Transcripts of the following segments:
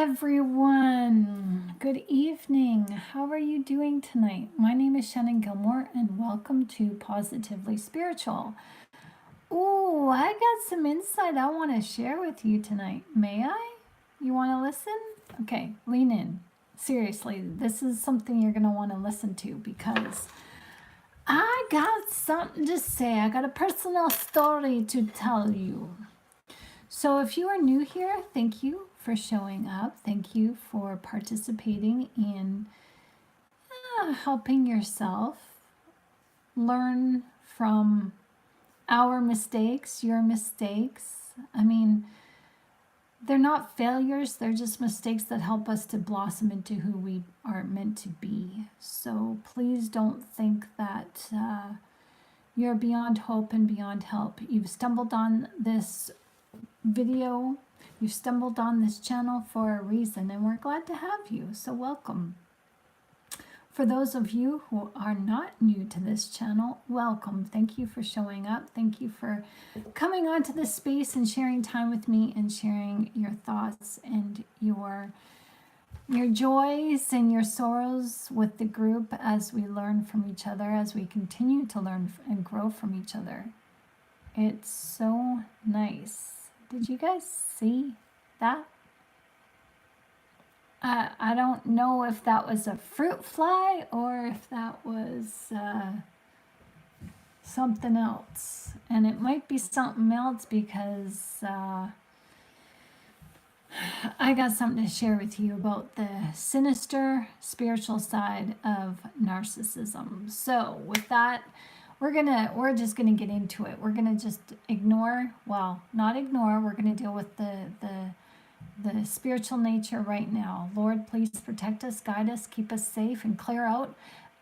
everyone. Good evening. How are you doing tonight? My name is Shannon Gilmore, and welcome to Positively Spiritual. Ooh, I got some insight I want to share with you tonight. May I? You want to listen? Okay, lean in. Seriously, this is something you're going to want to listen to because I got something to say. I got a personal story to tell you. So if you are new here, thank you for showing up. Thank you for participating in helping yourself learn from our mistakes, your mistakes. I mean, they're not failures, they're just mistakes that help us to blossom into who we are meant to be. So please don't think that you're beyond hope and beyond help. You've stumbled on this video, you've stumbled on this channel for a reason, and we're glad to have you, so welcome. For those of you who are not new to this channel, welcome. Thank you for showing up. Thank you for coming onto this space and sharing time with me and sharing your thoughts and your joys and your sorrows with the group as we learn from each other, as we continue to learn and grow from each other. It's so nice. Did you guys see that? I don't know if that was a fruit fly or if that was something else. And it might be something else because I got something to share with you about the sinister spiritual side of narcissism. So with that, we're just gonna get into it. We're gonna just ignore, well, not ignore, we're gonna deal with the spiritual nature right now. Lord, please protect us, guide us, keep us safe, and clear out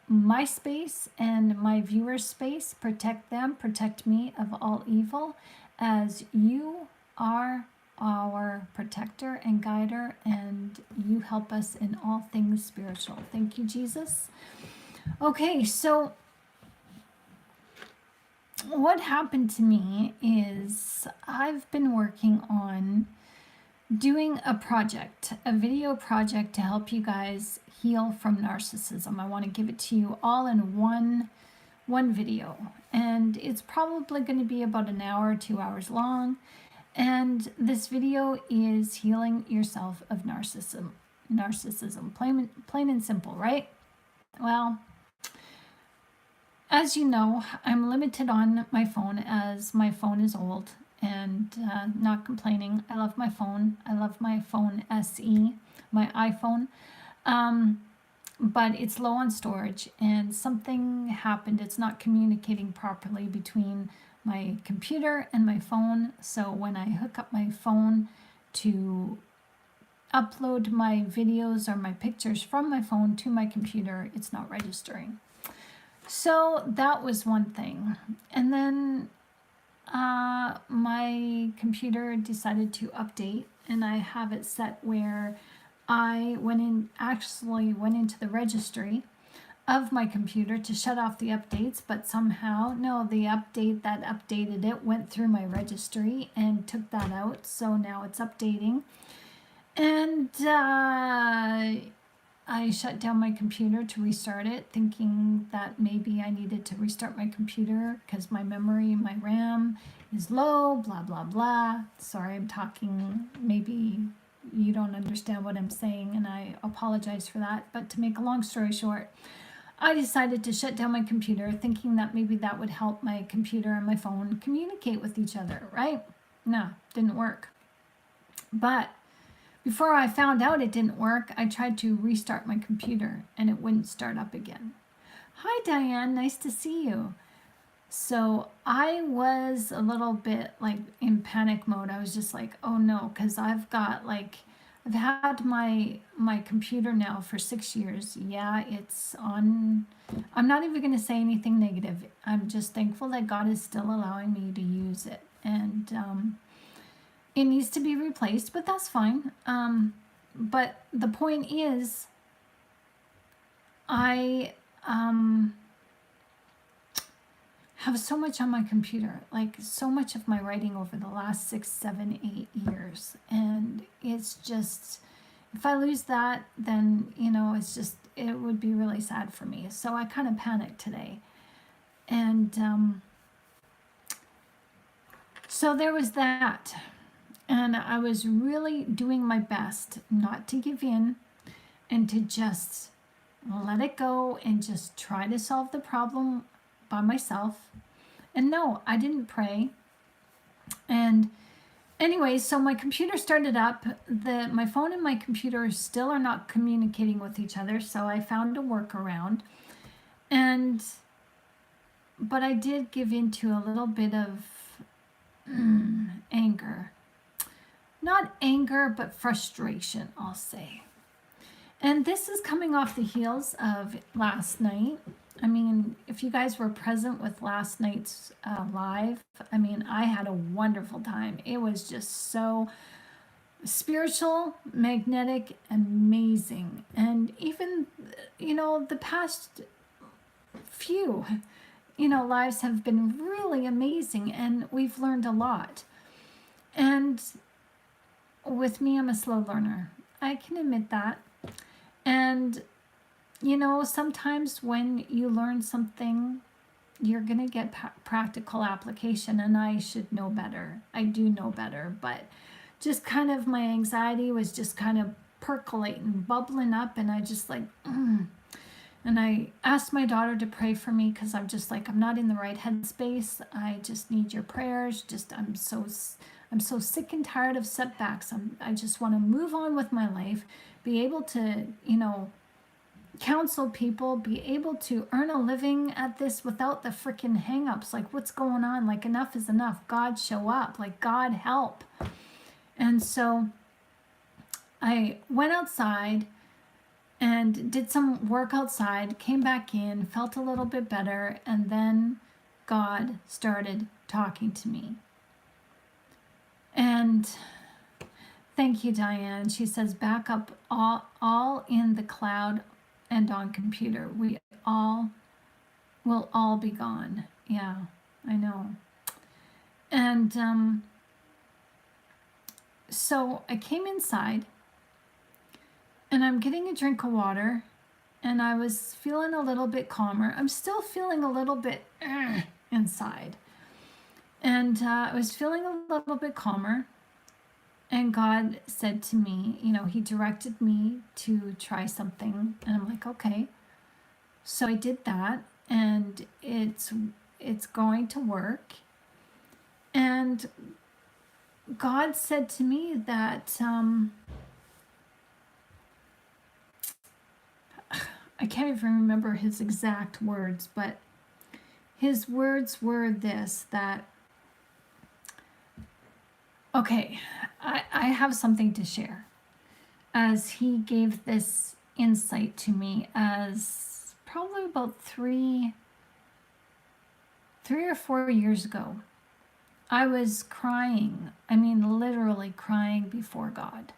my space and my viewers' space. Protect them, protect me of all evil, as you are our protector and guider, and you help us in all things spiritual. Thank you, Jesus. Okay, so what happened to me is I've been working on doing a project, a video project to help you guys heal from narcissism. I want to give it to you all in one video, and it's probably going to be about an hour, 2 hours long. And this video is healing yourself of narcissism, plain and simple, right? Well, as you know, I'm limited on my phone as my phone is old, and not complaining. I love my phone. I love my phone SE, my iPhone, but it's low on storage, and something happened. It's not communicating properly between my computer and my phone. So when I hook up my phone to upload my videos or my pictures from my phone to my computer, it's not registering. So that was one thing. And then my computer decided to update, and I have it set where I actually went into the registry of my computer to shut off the updates, but somehow, no, the update that updated it went through my registry and took that out. So now it's updating. And I shut down my computer to restart it, thinking that maybe I needed to restart my computer because my memory, my RAM is low, blah, blah, blah. Sorry, I'm talking, maybe you don't understand what I'm saying, and I apologize for that. But to make a long story short, I decided to shut down my computer, thinking that maybe that would help my computer and my phone communicate with each other, right? No, didn't work. But before I found out it didn't work, I tried to restart my computer and it wouldn't start up again. Hi, Diane. Nice to see you. So I was a little bit like in panic mode. I was just like, oh no, because I've had my computer now for 6 years. Yeah, it's on. I'm not even going to say anything negative. I'm just thankful that God is still allowing me to use it. And it needs to be replaced, but that's fine. But the point is, I have so much on my computer, like so much of my writing over the last 6, 7, 8 years. And it's just, if I lose that, then, it's just, it would be really sad for me. So I kind of panicked today. And so there was that. And I was really doing my best not to give in and to just let it go and just try to solve the problem by myself. And no, I didn't pray. And anyway, so my computer started up. My phone and my computer still are not communicating with each other, so I found a workaround. But I did give into a little bit of anger. Not anger, but frustration, I'll say. And this is coming off the heels of last night. I mean, if you guys were present with last night's live, I mean, I had a wonderful time. It was just so spiritual, magnetic, amazing. And even, the past few, lives have been really amazing, and we've learned a lot. And with me, I'm a slow learner. I can admit that. And sometimes when you learn something, you're going to get practical application, and I should know better. I do know better, but just kind of my anxiety was just kind of percolating, bubbling up, and I just like, And I asked my daughter to pray for me because I'm just like, I'm not in the right headspace. I just need your prayers. I'm so sick and tired of setbacks. I just want to move on with my life, be able to, counsel people, be able to earn a living at this without the freaking hang-ups. Like, what's going on? Like, enough is enough. God, show up. Like, God, help. And so I went outside and did some work outside, came back in, felt a little bit better, and then God started talking to me. And thank you, Diane. She says, back up all in the cloud and on computer. We all will all be gone. Yeah, I know. And so I came inside, and I'm getting a drink of water, and I was feeling a little bit calmer. I'm still feeling a little bit inside. And I was feeling a little bit calmer. And God said to me, he directed me to try something. And I'm like, okay. So I did that, and it's going to work. And God said to me that I can't even remember his exact words, but his words were this, that, okay, I have something to share. As he gave this insight to me as probably about 3 or 4 years ago, I was crying. I mean, literally crying before God.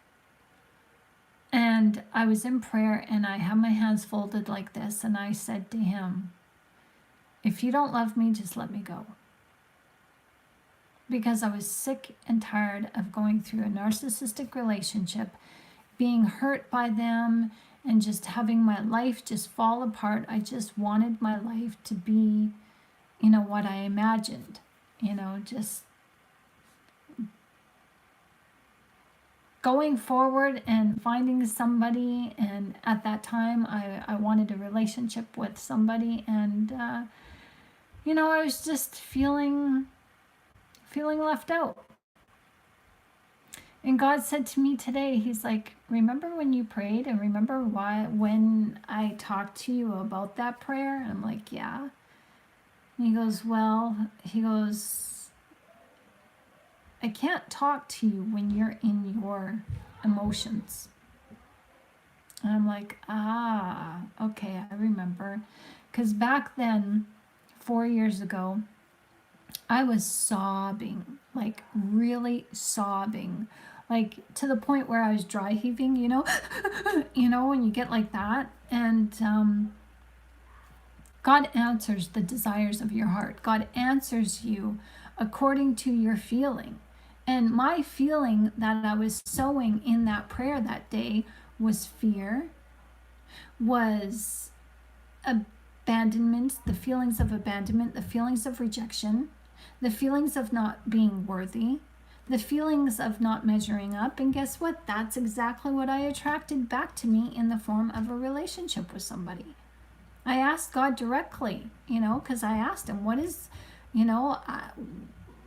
And I was in prayer, and I had my hands folded like this, and I said to him, if you don't love me, just let me go. Because I was sick and tired of going through a narcissistic relationship, being hurt by them, and just having my life just fall apart. I just wanted my life to be, what I imagined, just going forward and finding somebody. And at that time, I wanted a relationship with somebody, and, I was just feeling left out. And God said to me today, he's like, remember when you prayed, and remember when I talked to you about that prayer? I'm like, yeah. And he goes, I can't talk to you when you're in your emotions. And I'm like, okay, I remember. Because back then, 4 years ago, I was sobbing, like really sobbing, like to the point where I was dry heaving, when you get like that. And God answers the desires of your heart. God answers you according to your feeling. And my feeling that I was sowing in that prayer that day was fear, was abandonment, the feelings of abandonment, the feelings of rejection, the feelings of not being worthy, the feelings of not measuring up. And guess what? That's exactly what I attracted back to me in the form of a relationship with somebody. I asked God directly, because I asked him, what is,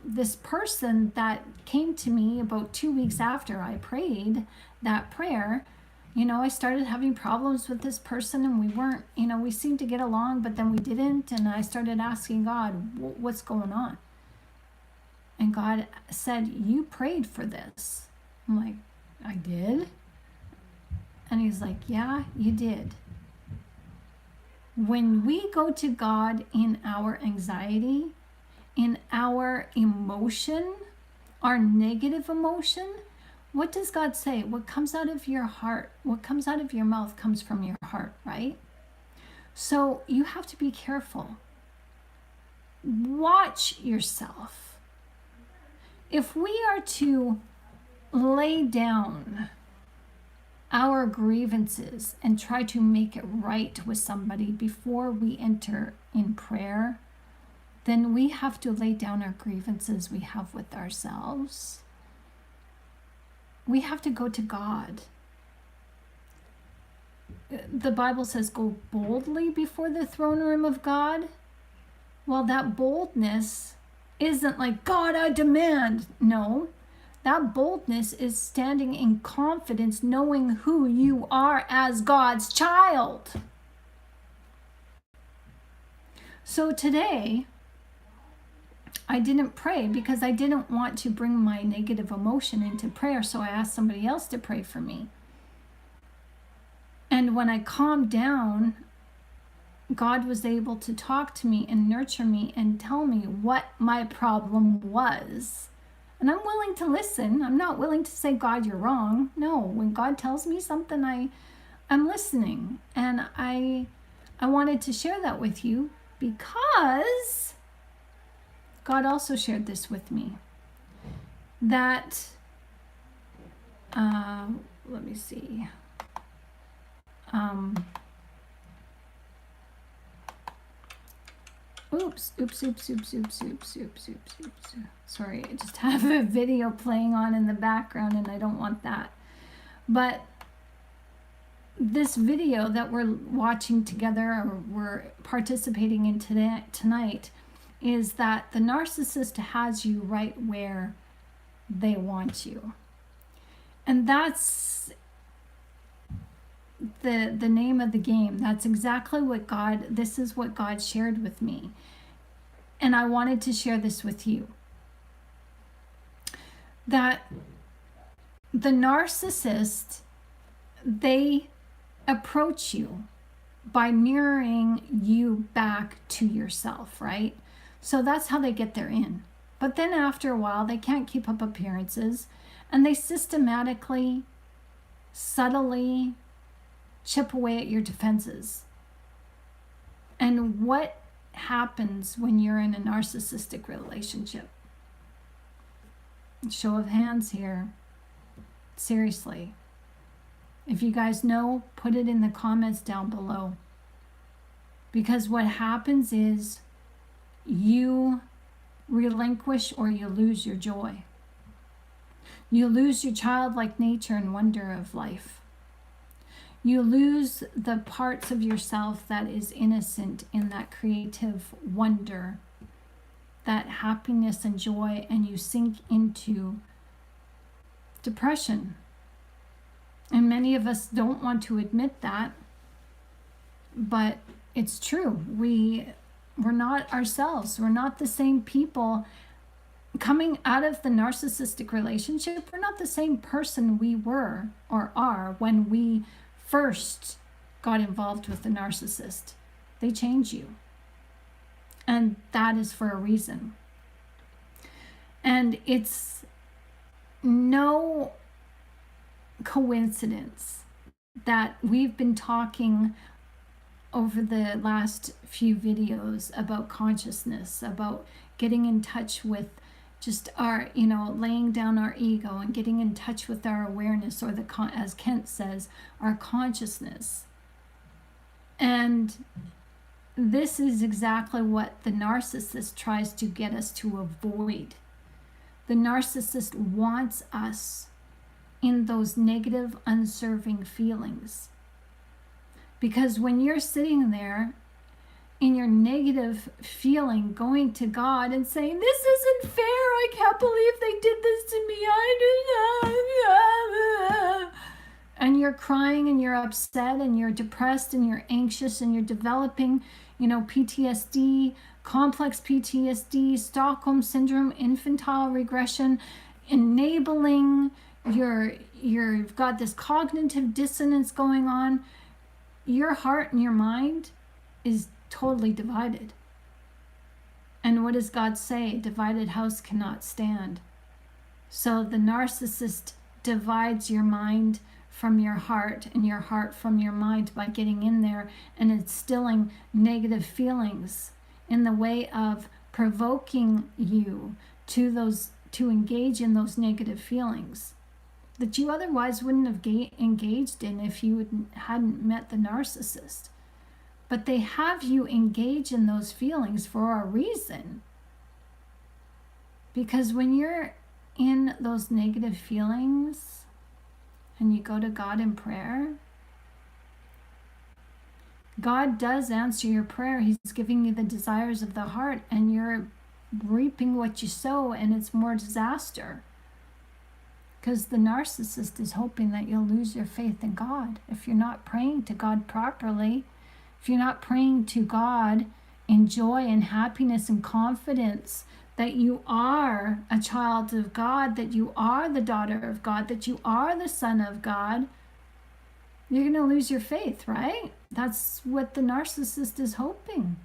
this person that came to me about 2 weeks after I prayed that prayer, I started having problems with this person, and we weren't, we seemed to get along, but then we didn't. And I started asking God, what's going on? And God said, you prayed for this. I'm like, I did? And he's like, yeah, you did. When we go to God in our anxiety, in our emotion, our negative emotion, what does God say? What comes out of your heart, what comes out of your mouth comes from your heart, right? So you have to be careful. Watch yourself. If we are to lay down our grievances and try to make it right with somebody before we enter in prayer, then we have to lay down our grievances we have with ourselves. We have to go to God. The Bible says, go boldly before the throne room of God. Well, that boldness isn't like, God, I demand. No, that boldness is standing in confidence, knowing who you are as God's child. So today, I didn't pray because I didn't want to bring my negative emotion into prayer, so I asked somebody else to pray for me. And when I calmed down, God was able to talk to me and nurture me and tell me what my problem was. And I'm willing to listen. I'm not willing to say, God, you're wrong. No, when God tells me something, I'm listening. And I wanted to share that with you because God also shared this with me. That, let me see. Oops. Sorry, I just have a video playing on in the background and I don't want that. But this video that we're watching together, or we're participating in tonight, is that the narcissist has you right where they want you. And that's the name of the game. That's exactly what this is what God shared with me. And I wanted to share this with you. That the narcissist, they approach you by mirroring you back to yourself, right? So that's how they get their in. But then after a while, they can't keep up appearances, and they systematically, subtly chip away at your defenses. And what happens when you're in a narcissistic relationship? Show of hands here. Seriously. If you guys know, put it in the comments down below. Because what happens is you relinquish or you lose your joy. You lose your childlike nature and wonder of life. You lose the parts of yourself that is innocent in that creative wonder, that happiness and joy, and you sink into depression. And many of us don't want to admit that, but it's true. We're not ourselves. We're not the same people. Coming out of the narcissistic relationship, we're not the same person we were or are when we first got involved with the narcissist. They change you. And that is for a reason. And it's no coincidence that we've been talking over the last few videos about consciousness, about getting in touch with just our, laying down our ego and getting in touch with our awareness, or as Kent says, our consciousness. And this is exactly what the narcissist tries to get us to avoid. The narcissist wants us in those negative, unserving feelings. Because when you're sitting there in your negative feeling, going to God and saying, this isn't fair, I can't believe they did this to me, and you're crying and you're upset and you're depressed and you're anxious and you're developing, PTSD, complex PTSD, Stockholm syndrome, infantile regression, enabling, you've got this cognitive dissonance going on. Your heart and your mind is totally divided. And what does God say? A divided house cannot stand. So the narcissist divides your mind from your heart and your heart from your mind by getting in there and instilling negative feelings in the way of provoking you to engage in those negative feelings that you otherwise wouldn't have engaged in if you hadn't met the narcissist. But they have you engage in those feelings for a reason. Because when you're in those negative feelings and you go to God in prayer, God does answer your prayer. He's giving you the desires of the heart, and you're reaping what you sow, and it's more disaster. Because the narcissist is hoping that you'll lose your faith in God. If you're not praying to God properly, if you're not praying to God in joy and happiness and confidence that you are a child of God, that you are the daughter of God, that you are the son of God, you're going to lose your faith, right? That's what the narcissist is hoping.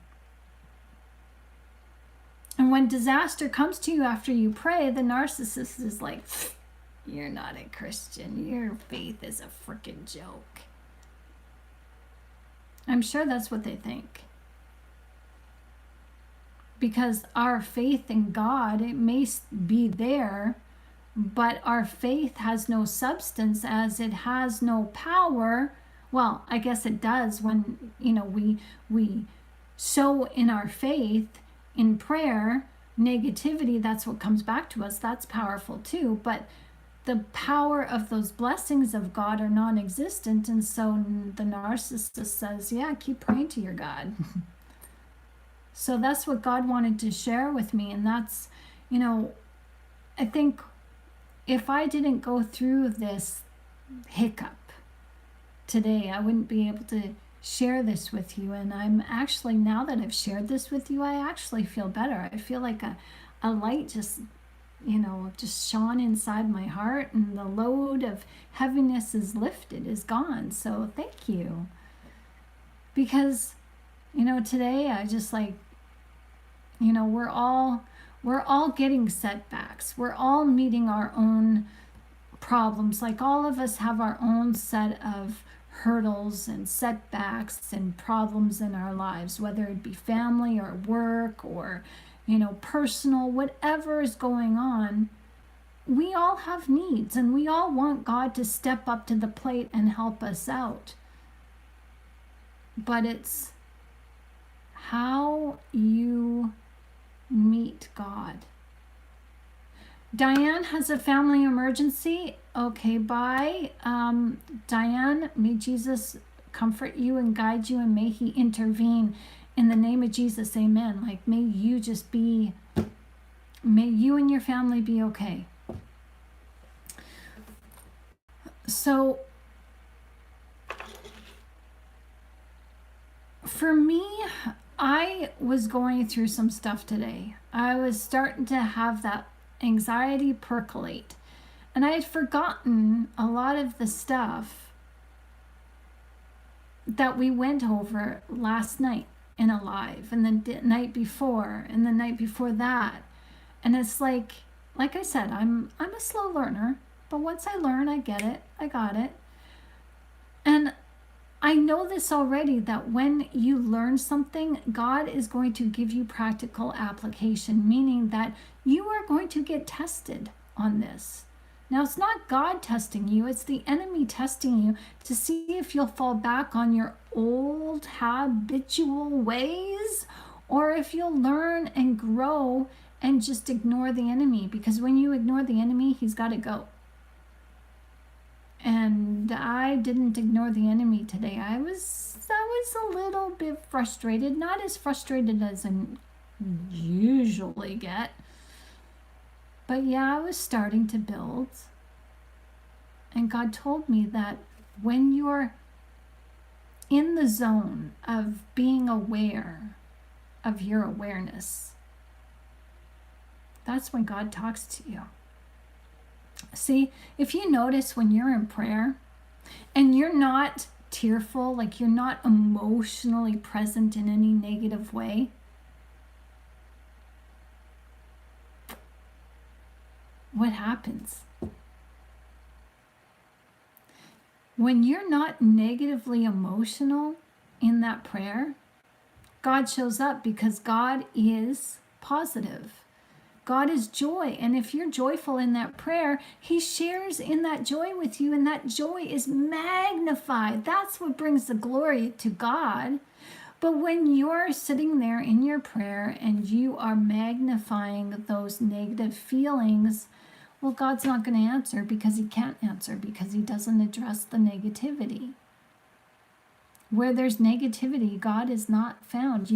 And when disaster comes to you after you pray, the narcissist is like, you're not a Christian. Your faith is a freaking joke. I'm sure that's what they think. Because our faith in God, it may be there, but our faith has no substance, as it has no power. Well, I guess it does when, we sow in our faith in prayer, negativity, that's what comes back to us. That's powerful too. But the power of those blessings of God are non-existent. And so the narcissist says, yeah, keep praying to your God. So that's what God wanted to share with me. And that's, I think if I didn't go through this hiccup today, I wouldn't be able to share this with you. And I'm actually, now that I've shared this with you, I actually feel better. I feel like a light just shone inside my heart, and the load of heaviness is lifted, is gone. So thank you. Because, today I just we're all getting setbacks. We're all meeting our own problems. Like, all of us have our own set of hurdles and setbacks and problems in our lives, whether it be family or work or, personal, whatever is going on. We all have needs, and we all want God to step up to the plate and help us out. But it's how you meet God. Diane has a family emergency. Okay, bye. Diane, may Jesus comfort you and guide you, and may he intervene in the name of Jesus. Amen. May you and your family be okay. So for me, I was going through some stuff today. I was starting to have that anxiety percolate, and I had forgotten a lot of the stuff that we went over last night in a live, and the night before, and the night before that. And it's like I said, I'm a slow learner, but once I learn, I get it. I got it. And I know this already, that when you learn something, God is going to give you practical application, meaning that you are going to get tested on this. Now, it's not God testing you, it's the enemy testing you to see if you'll fall back on your old habitual ways, or if you'll learn and grow and just ignore the enemy. Because when you ignore the enemy, he's got to go. And I didn't ignore the enemy today. I was a little bit frustrated, not as frustrated as I usually get. But yeah, I was starting to build. And God told me that when you're in the zone of being aware of your awareness, that's when God talks to you. See, if you notice when you're in prayer and you're not tearful, like you're not emotionally present in any negative way, what happens? When you're not negatively emotional in that prayer, God shows up, because God is positive. God is joy. And if you're joyful in that prayer, he shares in that joy with you, and that joy is magnified. That's what brings the glory to God. But when you're sitting there in your prayer and you are magnifying those negative feelings, well, God's not going to answer, because he can't answer, because he doesn't address the negativity. Where there's negativity, God is not found.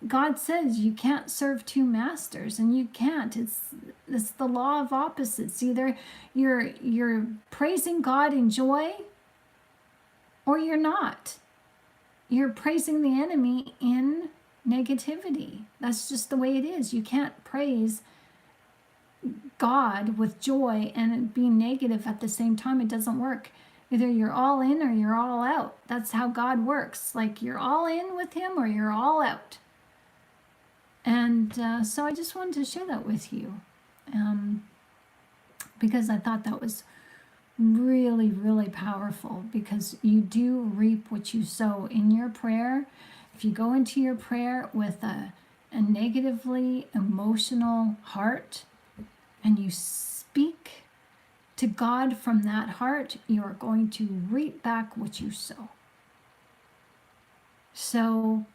God says you can't serve two masters, and you can't. It's the law of opposites. Either you're praising God in joy, or you're not. You're praising the enemy in negativity. That's just the way it is. You can't praise God with joy and be negative at the same time. It doesn't work. Either you're all in or you're all out. That's how God works. Like, you're all in with him or you're all out. And so I just wanted to share that with you, because I thought that was really, really powerful, because you do reap what you sow in your prayer. If you go into your prayer with a negatively emotional heart and you speak to God from that heart, you are going to reap back what you sow. So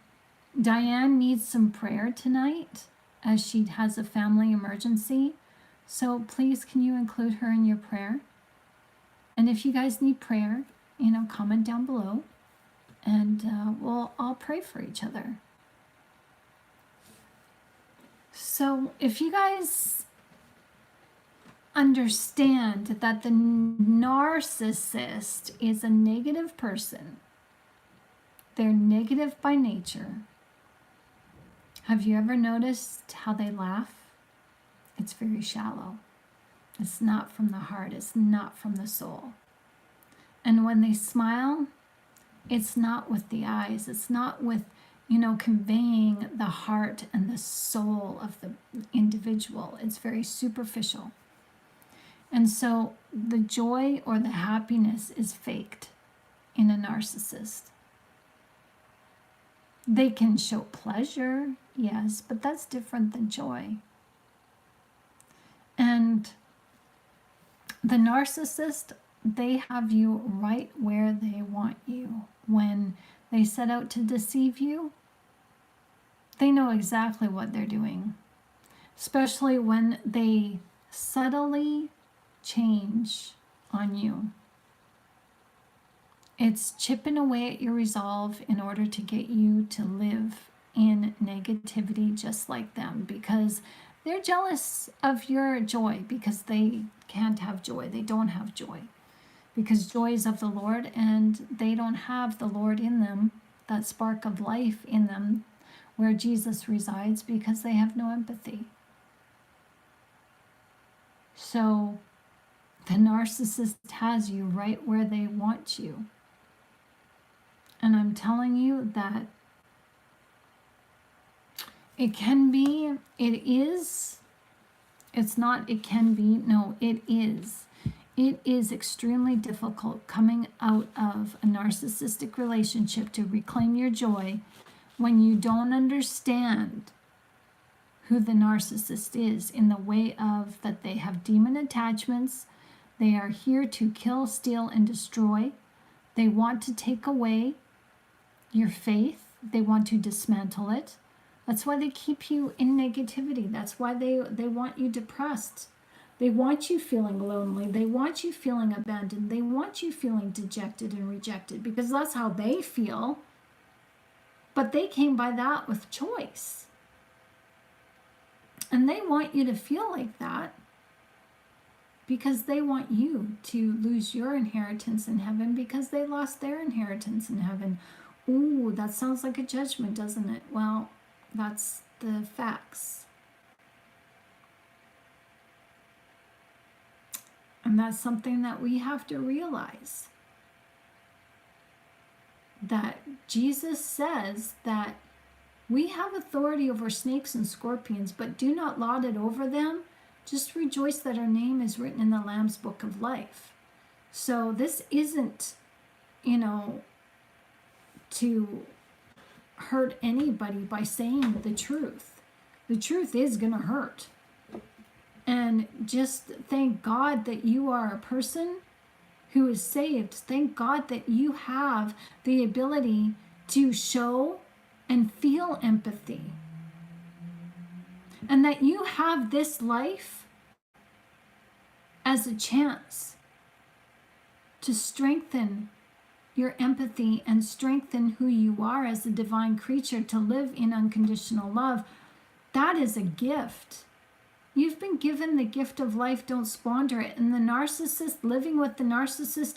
Diane needs some prayer tonight, as she has a family emergency. So please, can you include her in your prayer? And if you guys need prayer, comment down below, and we'll all pray for each other. So if you guys understand that the narcissist is a negative person, they're negative by nature. Have you ever noticed how they laugh? It's very shallow. It's not from the heart. It's not from the soul. And when they smile, it's not with the eyes. It's not with, conveying the heart and the soul of the individual. It's very superficial. And so the joy or the happiness is faked in a narcissist. They can show pleasure, yes, but that's different than joy. And the narcissist, they have you right where they want you. When they set out to deceive you, they know exactly what they're doing, especially when they subtly change on you. It's chipping away at your resolve in order to get you to live in negativity just like them, because they're jealous of your joy, because they can't have joy. They don't have joy, because joy is of the Lord, and they don't have the Lord in them, that spark of life in them where Jesus resides, because they have no empathy. So the narcissist has you right where they want you. And I'm telling you that it can be, it is, it's not it can be, no, it is. It is extremely difficult coming out of a narcissistic relationship to reclaim your joy when you don't understand who the narcissist is, in the way of that they have demon attachments. They are here to kill, steal, and destroy. They want to take away your faith. They want to dismantle it. That's why they keep you in negativity. That's why they want you depressed. They want you feeling lonely. They want you feeling abandoned. They want you feeling dejected and rejected, because that's how they feel. But they came by that with choice. And they want you to feel like that because they want you to lose your inheritance in heaven, because they lost their inheritance in heaven. Ooh, that sounds like a judgment, doesn't it? Well, that's the facts. And that's something that we have to realize. That Jesus says that we have authority over snakes and scorpions, but do not lord it over them. Just rejoice that our name is written in the Lamb's book of life. So this isn't, to hurt anybody by saying the truth. The truth is going to hurt. And just thank God that you are a person who is saved. Thank God that you have the ability to show and feel empathy. And that you have this life as a chance to strengthen your empathy and strengthen who you are as a divine creature, to live in unconditional love. That is a gift. You've been given the gift of life. Don't squander it. And the narcissist, living with the narcissist,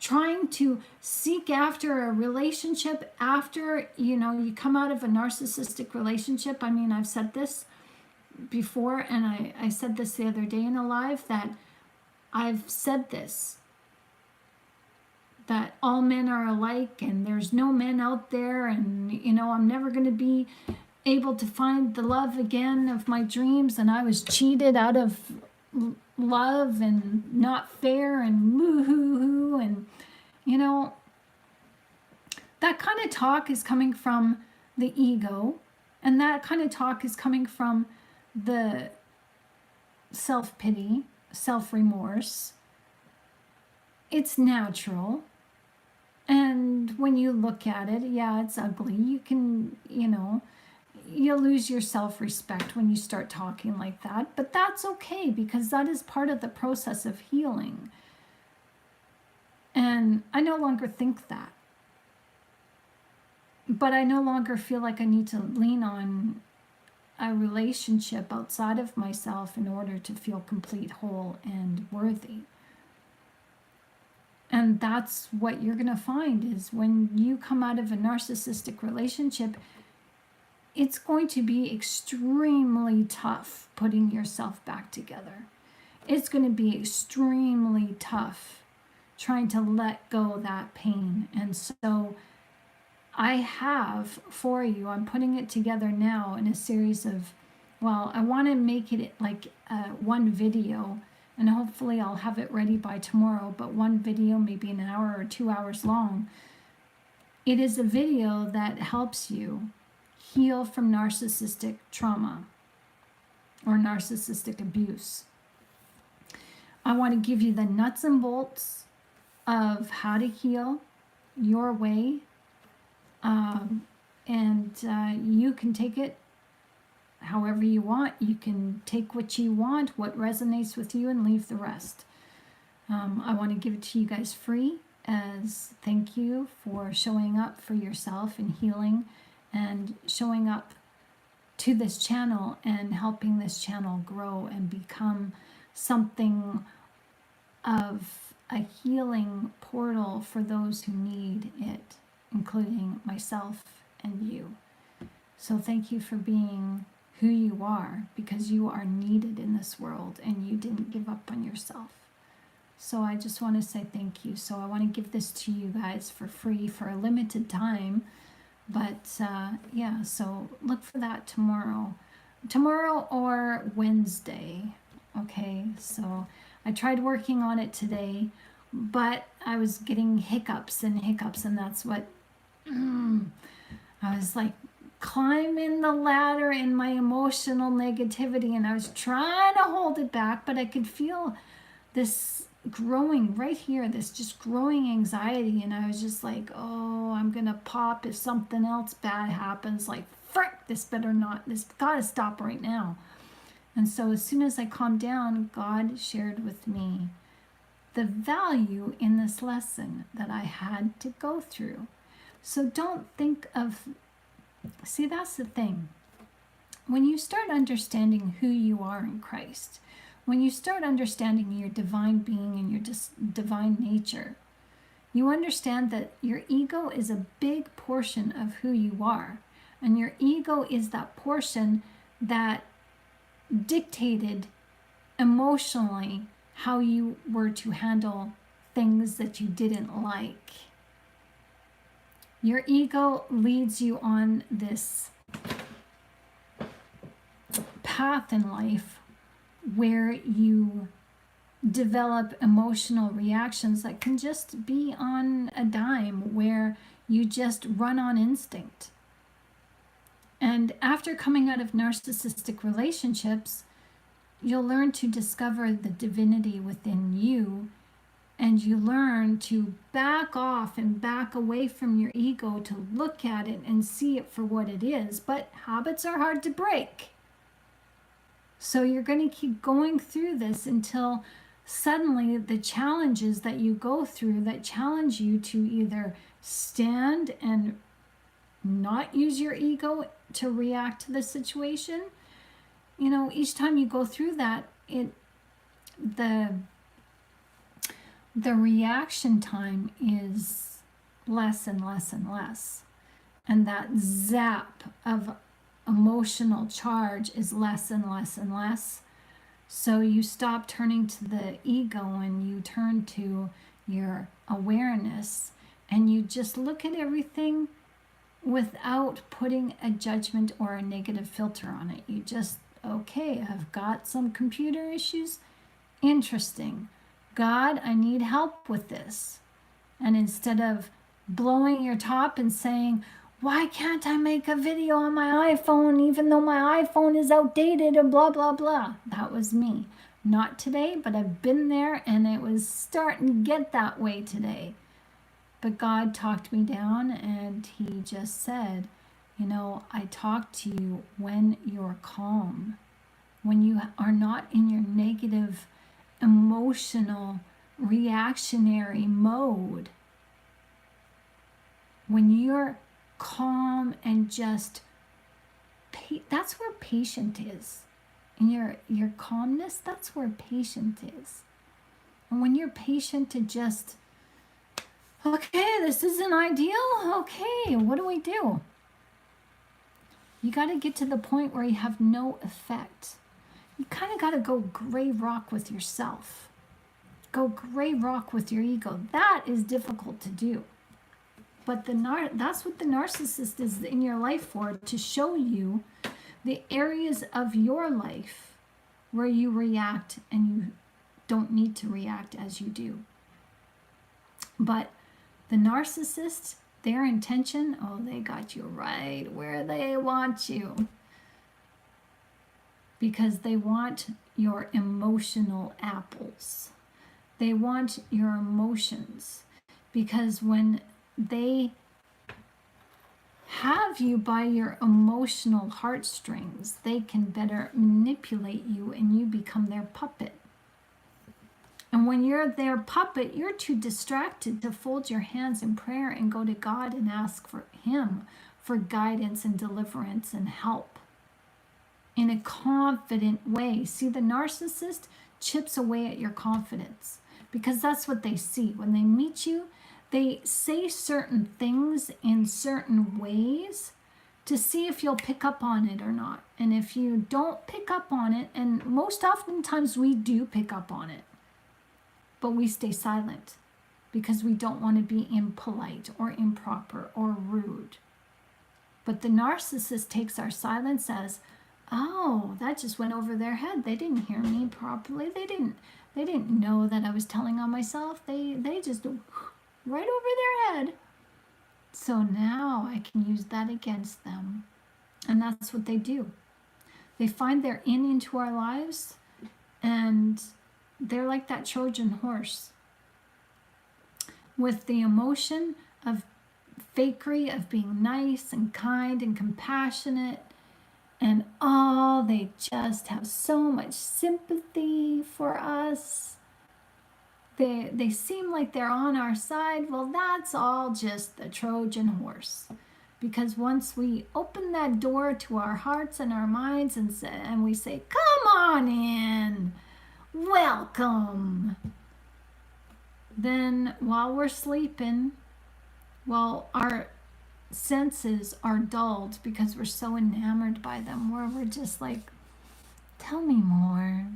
trying to seek after a relationship after, you come out of a narcissistic relationship. I mean, I've said this before, and I said this the other day in a live, that I've said this, that all men are alike and there's no men out there, and, I'm never going to be able to find the love again of my dreams, and I was cheated out of love and not fair and woo-hoo-hoo, and that kind of talk is coming from the ego, and that kind of talk is coming from the self-pity, self-remorse. It's natural, and when you look at it, yeah, it's ugly. You can, you'll lose your self-respect when you start talking like that, but that's okay, because that is part of the process of healing. And I no longer think that, but I no longer feel like I need to lean on a relationship outside of myself in order to feel complete, whole, and worthy. And that's what you're going to find, is when you come out of a narcissistic relationship, it's going to be extremely tough putting yourself back together. It's going to be extremely tough trying to let go of that pain. And so I have for you, I'm putting it together now in a series of, I want to make it like one video, and hopefully I'll have it ready by tomorrow, but one video, maybe an hour or 2 hours long. It is a video that helps you heal from narcissistic trauma or narcissistic abuse. I want to give you the nuts and bolts of how to heal your way, and you can take it however you want. You can take what you want, what resonates with you, and leave the rest. I want to give it to you guys free as thank you for showing up for yourself and healing, and showing up to this channel and helping this channel grow and become something of a healing portal for those who need it, including myself and you. So thank you for being who you are, because you are needed in this world and you didn't give up on yourself. So I just want to say thank you. So I want to give this to you guys for free for a limited time. But yeah, so look for that tomorrow or Wednesday. Okay, so I tried working on it today, but I was getting hiccups, and that's what I was like climbing the ladder in my emotional negativity, and I was trying to hold it back, but I could feel this growing right here, this just growing anxiety, and I was just like, oh, I'm gonna pop if something else bad happens. Like, frick, this gotta stop right now. And so as soon as I calmed down, God shared with me the value in this lesson that I had to go through. So don't think of, see, that's the thing. When you start understanding who you are in Christ, when you start understanding your divine being and your divine nature, you understand that your ego is a big portion of who you are. And your ego is that portion that dictated emotionally how you were to handle things that you didn't like. Your ego leads you on this path in life where you develop emotional reactions that can just be on a dime, where you just run on instinct. And after coming out of narcissistic relationships, you'll learn to discover the divinity within you, and you learn to back off and back away from your ego to look at it and see it for what it is. But habits are hard to break. So you're going to keep going through this until suddenly the challenges that you go through that challenge you to either stand and not use your ego to react to the situation. You know, each time you go through that, the reaction time is less and less and less. And that zap of emotional charge is less and less and less. So you stop turning to the ego and you turn to your awareness, and you just look at everything without putting a judgment or a negative filter on it. You just, okay, I've got some computer issues. Interesting. God, I need help with this. And instead of blowing your top and saying, why can't I make a video on my iPhone even though my iPhone is outdated and blah, blah, blah. That was me. Not today, but I've been there, and it was starting to get that way today. But God talked me down, and he just said, you know, I talk to you when you're calm, when you are not in your negative, emotional, reactionary mode. When you're calm and just, that's where patient is. In your calmness, that's where patient is. And when you're patient to just, okay, this isn't ideal. Okay, what do we do? You got to get to the point where you have no effect. You kind of got to go gray rock with yourself. Go gray rock with your ego. That is difficult to do. But that's what the narcissist is in your life for, to show you the areas of your life where you react and you don't need to react as you do. But the narcissist, their intention, oh, they got you right where they want you. Because they want your emotional apples. They want your emotions. Because when they have you by your emotional heartstrings, they can better manipulate you, and you become their puppet. And when you're their puppet, you're too distracted to fold your hands in prayer and go to God and ask for him for guidance and deliverance and help in a confident way. See, the narcissist chips away at your confidence, because that's what they see. When they meet you, they say certain things in certain ways to see if you'll pick up on it or not. And if you don't pick up on it, and most oftentimes we do pick up on it, but we stay silent because we don't want to be impolite or improper or rude. But the narcissist takes our silence as, oh, that just went over their head. They didn't hear me properly. They didn't They didn't know that I was telling on myself. They just right over their head. So now I can use that against them. And that's what they do. They find their in into our lives, and they're like that Trojan horse with the emotion of fakery, of being nice and kind and compassionate. And they just have so much sympathy for us. They seem like they're on our side. Well, that's all just the Trojan horse. Because once we open that door to our hearts and our minds and we say, come on in, welcome, then while we're sleeping, while our senses are dulled because we're so enamored by them, where we're just like, tell me more.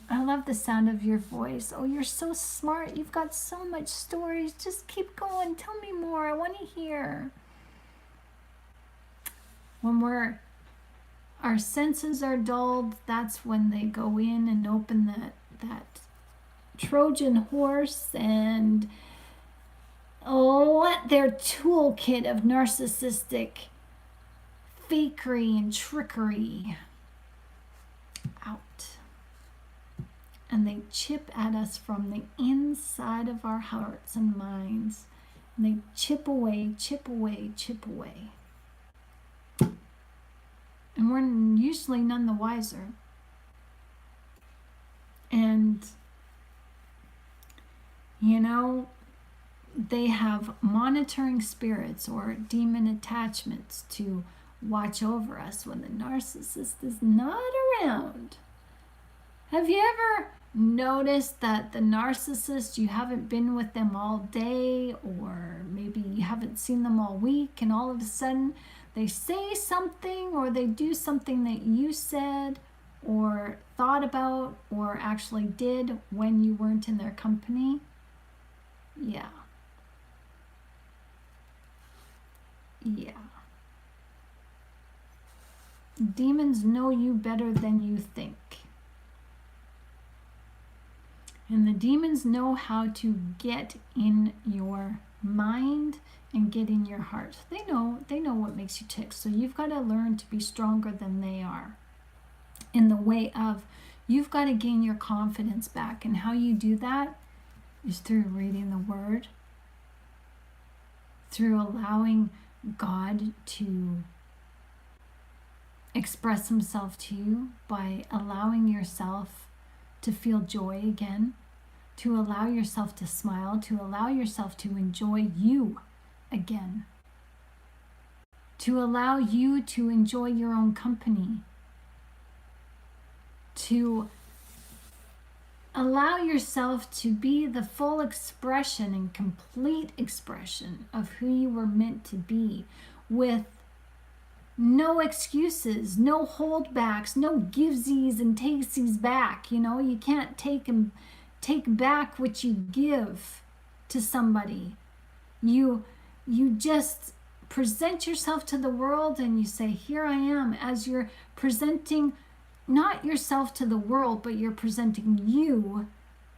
I love the sound of your voice. Oh, you're so smart. You've got so much stories. Just keep going. Tell me more. I want to hear. When our senses are dulled, that's when they go in and open that Trojan horse and let their toolkit of narcissistic fakery and trickery out. And they chip at us from the inside of our hearts and minds. And they chip away, chip away, chip away. And we're usually none the wiser. And, they have monitoring spirits or demon attachments to watch over us when the narcissist is not around. Have you ever noticed that the narcissist, you haven't been with them all day, or maybe you haven't seen them all week, and all of a sudden they say something or they do something that you said or thought about or actually did when you weren't in their company? Yeah. Demons know you better than you think. And the demons know how to get in your mind and get in your heart. They know what makes you tick. So you've got to learn to be stronger than they are. In the way of, you've got to gain your confidence back. And how you do that is through reading the Word, through allowing God to express himself to you, by allowing yourself to feel joy again, to allow yourself to smile, to allow yourself to enjoy you again, to allow you to enjoy your own company, to allow yourself to be the full expression and complete expression of who you were meant to be, with no excuses, no holdbacks, no givesies and takesies back. You can't take back what you give to somebody. You just present yourself to the world and you say, here I am, as you're presenting not yourself to the world, but you're presenting you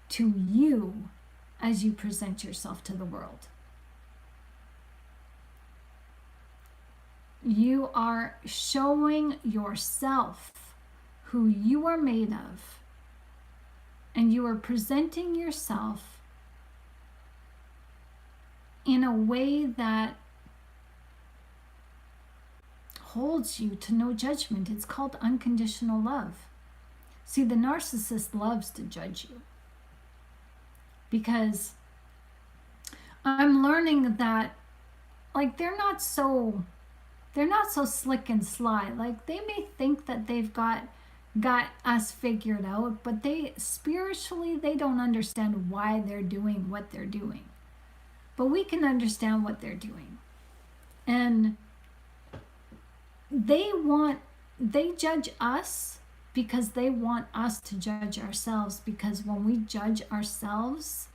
to you as you present yourself to the world. You are showing yourself who you are made of, and you are presenting yourself in a way that holds you to no judgment. It's called unconditional love. See, the narcissist loves to judge you, because I'm learning that, like, they're not so slick and sly. Like, they may think that they've got us figured out, but spiritually they don't understand why they're doing what they're doing. But we can understand what they're doing. And they judge us because they want us to judge ourselves, because when we judge ourselves,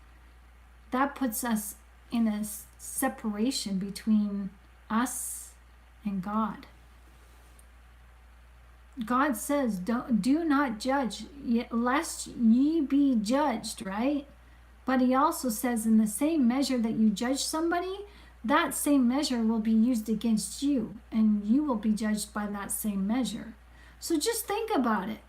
that puts us in a separation between us and God. God says, do not judge, lest ye be judged, right? But he also says, in the same measure that you judge somebody, that same measure will be used against you, and you will be judged by that same measure. So just think about it.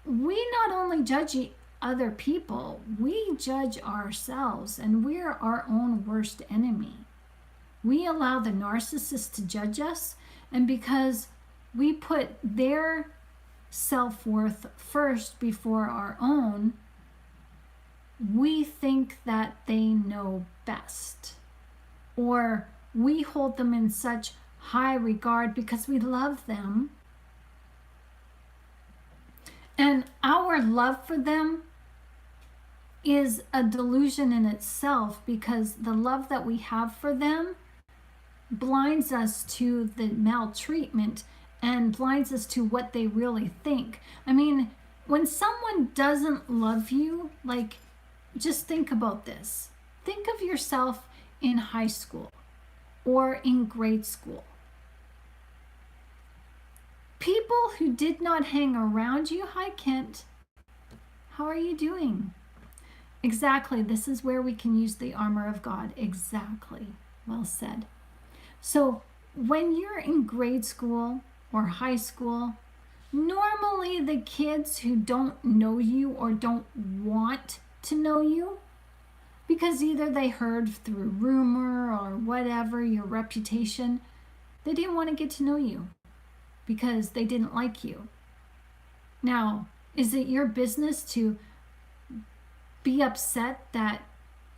We not only judge other people, we judge ourselves, and we're our own worst enemy. We allow the narcissist to judge us, and because we put their self-worth first before our own, we think that they know best, or we hold them in such high regard because we love them, and our love for them is a delusion in itself, because the love that we have for them blinds us to the maltreatment and blinds us to what they really think. I mean, when someone doesn't love you, like, just think about this. Think of yourself in high school or in grade school. People who did not hang around you, hi Kent, how are you doing? Exactly, this is where we can use the armor of God. Exactly, well said. So when you're in grade school or high school, normally the kids who don't know you or don't want to know you, because either they heard through rumor or whatever, your reputation, they didn't want to get to know you because they didn't like you. Now, is it your business to be upset that,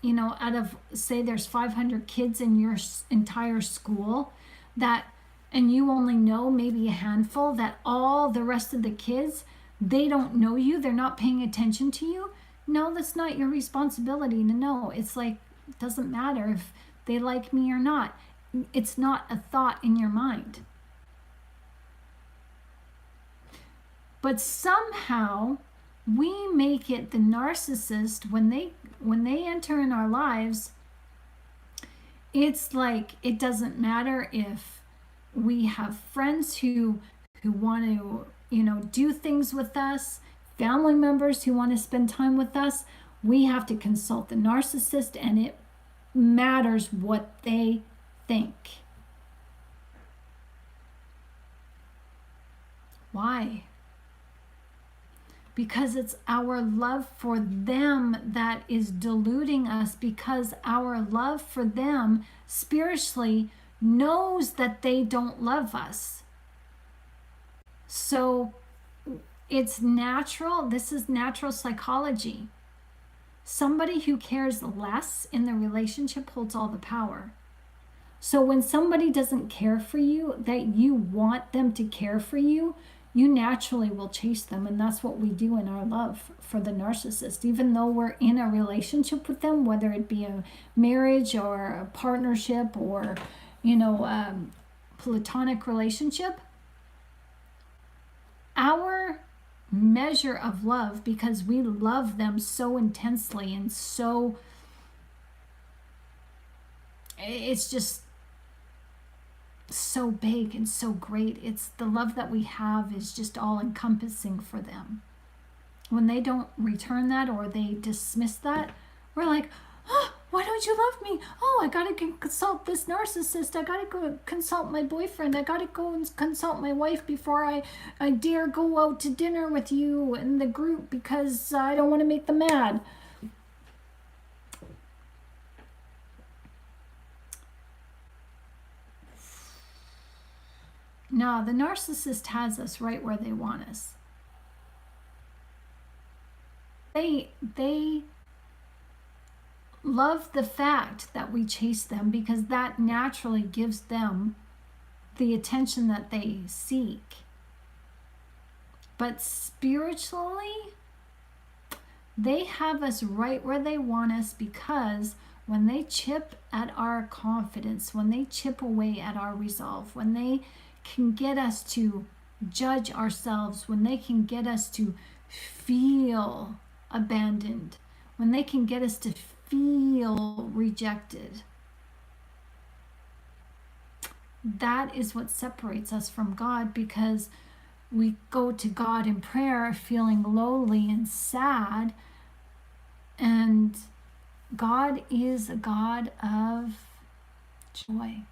you know, out of, say there's 500 kids in your entire school, that, and you only know maybe a handful, that all the rest of the kids, they don't know you, they're not paying attention to you? No, that's not your responsibility to know. It's like, it doesn't matter if they like me or not. It's not a thought in your mind. But somehow we make it the narcissist, when they enter in our lives, it's like it doesn't matter if we have friends who want to, you know, do things with us, family members who want to spend time with us. We have to consult the narcissist, and it matters what they think. Why? Because it's our love for them that is deluding us, because our love for them spiritually knows that they don't love us. So it's natural. This is natural psychology. Somebody who cares less in the relationship holds all the power. So when somebody doesn't care for you, that you want them to care for you, you naturally will chase them. And that's what we do in our love for the narcissist. Even though we're in a relationship with them, whether it be a marriage or a partnership or, you know, platonic relationship, our measure of love, because we love them so intensely and so, it's just so big and so great. It's the love that we have is just all encompassing for them. When they don't return that or they dismiss that, we're like, oh, why don't you love me? Oh, I gotta consult this narcissist. I gotta go consult my boyfriend. I gotta go and consult my wife before I dare go out to dinner with you in the group, because I don't want to make them mad. No, the narcissist has us right where they want us. They love the fact that we chase them, because that naturally gives them the attention that they seek. But spiritually, they have us right where they want us, because when they chip at our confidence, when they chip away at our resolve, when they can get us to judge ourselves, when they can get us to feel abandoned, when they can get us to feel rejected, that is what separates us from God, because we go to God in prayer feeling lowly and sad, and God is a God of joy.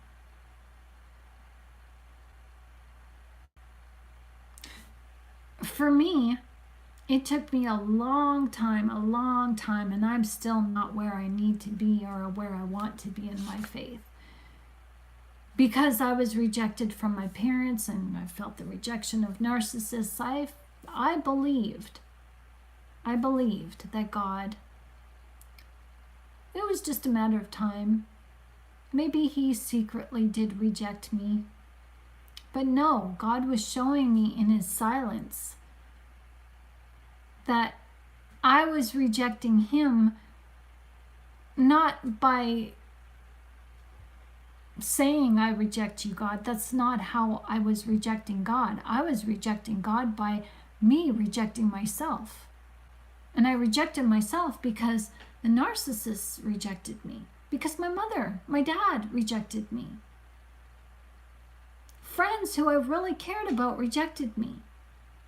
For me, it took me a long time, and I'm still not where I need to be or where I want to be in my faith. Because I was rejected from my parents and I felt the rejection of narcissists, I believed that God, it was just a matter of time. Maybe he secretly did reject me. But no, God was showing me in his silence that I was rejecting him, not by saying I reject you, God. That's not how I was rejecting God. I was rejecting God by me rejecting myself. And I rejected myself because the narcissists rejected me, because my mother, my dad rejected me. Friends who I really cared about rejected me.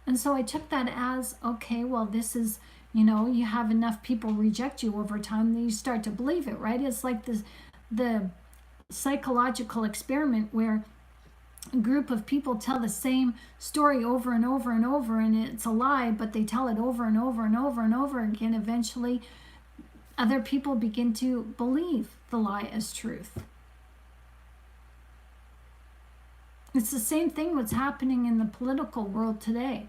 And so I took that as, okay, well, this is, you have enough people reject you over time, then you start to believe it, right? It's like the psychological experiment where a group of people tell the same story over and over and over, and it's a lie, but they tell it over and over and over and over again. Eventually, other people begin to believe the lie as truth. It's the same thing what's happening in the political world today.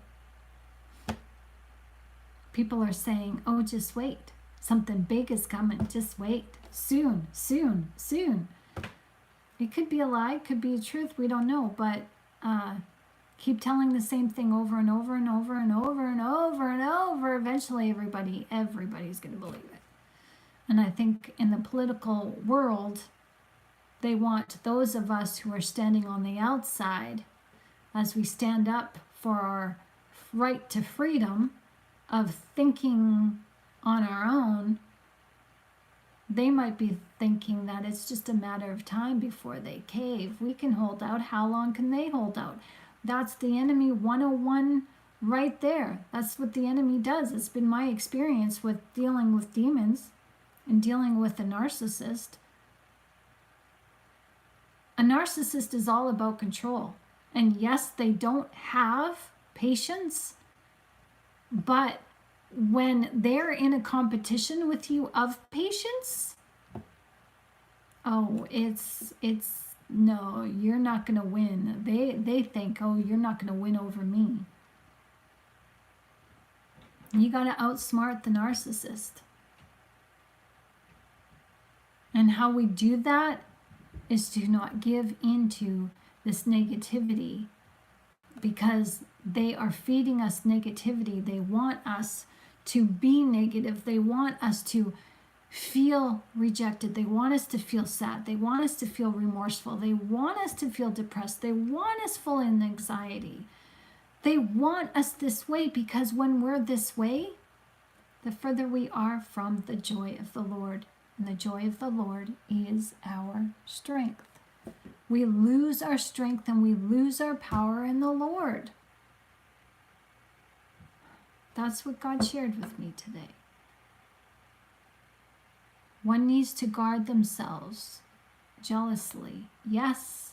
People are saying, oh, just wait. Something big is coming. Just wait. Soon, soon, soon. It could be a lie, it could be a truth, we don't know, but keep telling the same thing over and over and over and over and over and over. Eventually everybody's going to believe it. And I think in the political world, they want those of us who are standing on the outside, as we stand up for our right to freedom of thinking on our own, they might be thinking that it's just a matter of time before they cave. We can hold out. How long can they hold out? That's the enemy 101 right there. That's what the enemy does. It's been my experience with dealing with demons and dealing with a narcissist. A narcissist is all about control. And yes, they don't have patience, but when they're in a competition with you of patience, oh, it's no, you're not going to win. They think, oh, you're not going to win over me. You got to outsmart the narcissist. And how we do that is to not give into this negativity, because they are feeding us negativity. They want us to be negative. They want us to feel rejected. They want us to feel sad. They want us to feel remorseful. They want us to feel depressed. They want us full in anxiety. They want us this way, because when we're this way, the further we are from the joy of the Lord. And the joy of the Lord is our strength. We lose our strength and we lose our power in the Lord. That's what God shared with me today. One needs to guard themselves jealously. Yes.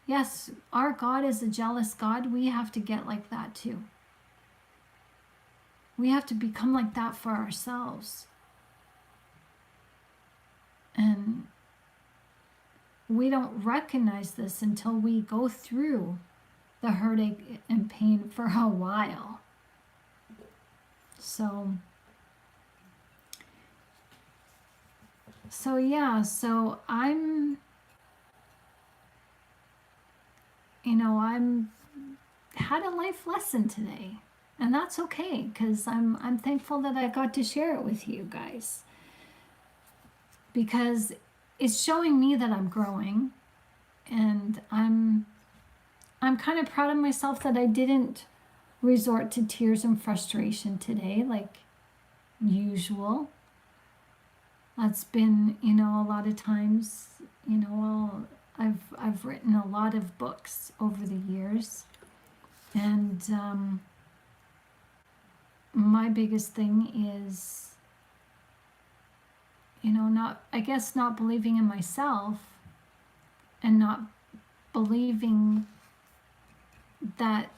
Yes, our God is a jealous God. We have to get like that too. We have to become like that for ourselves. And we don't recognize this until we go through the heartache and pain for a while. So I'm had a life lesson today, and that's okay, because I'm thankful that I got to share it with you guys, because it's showing me that I'm growing, and I'm kind of proud of myself that I didn't resort to tears and frustration today like usual. That's been, a lot of times, I've written a lot of books over the years, and my biggest thing is, not believing in myself, and not believing that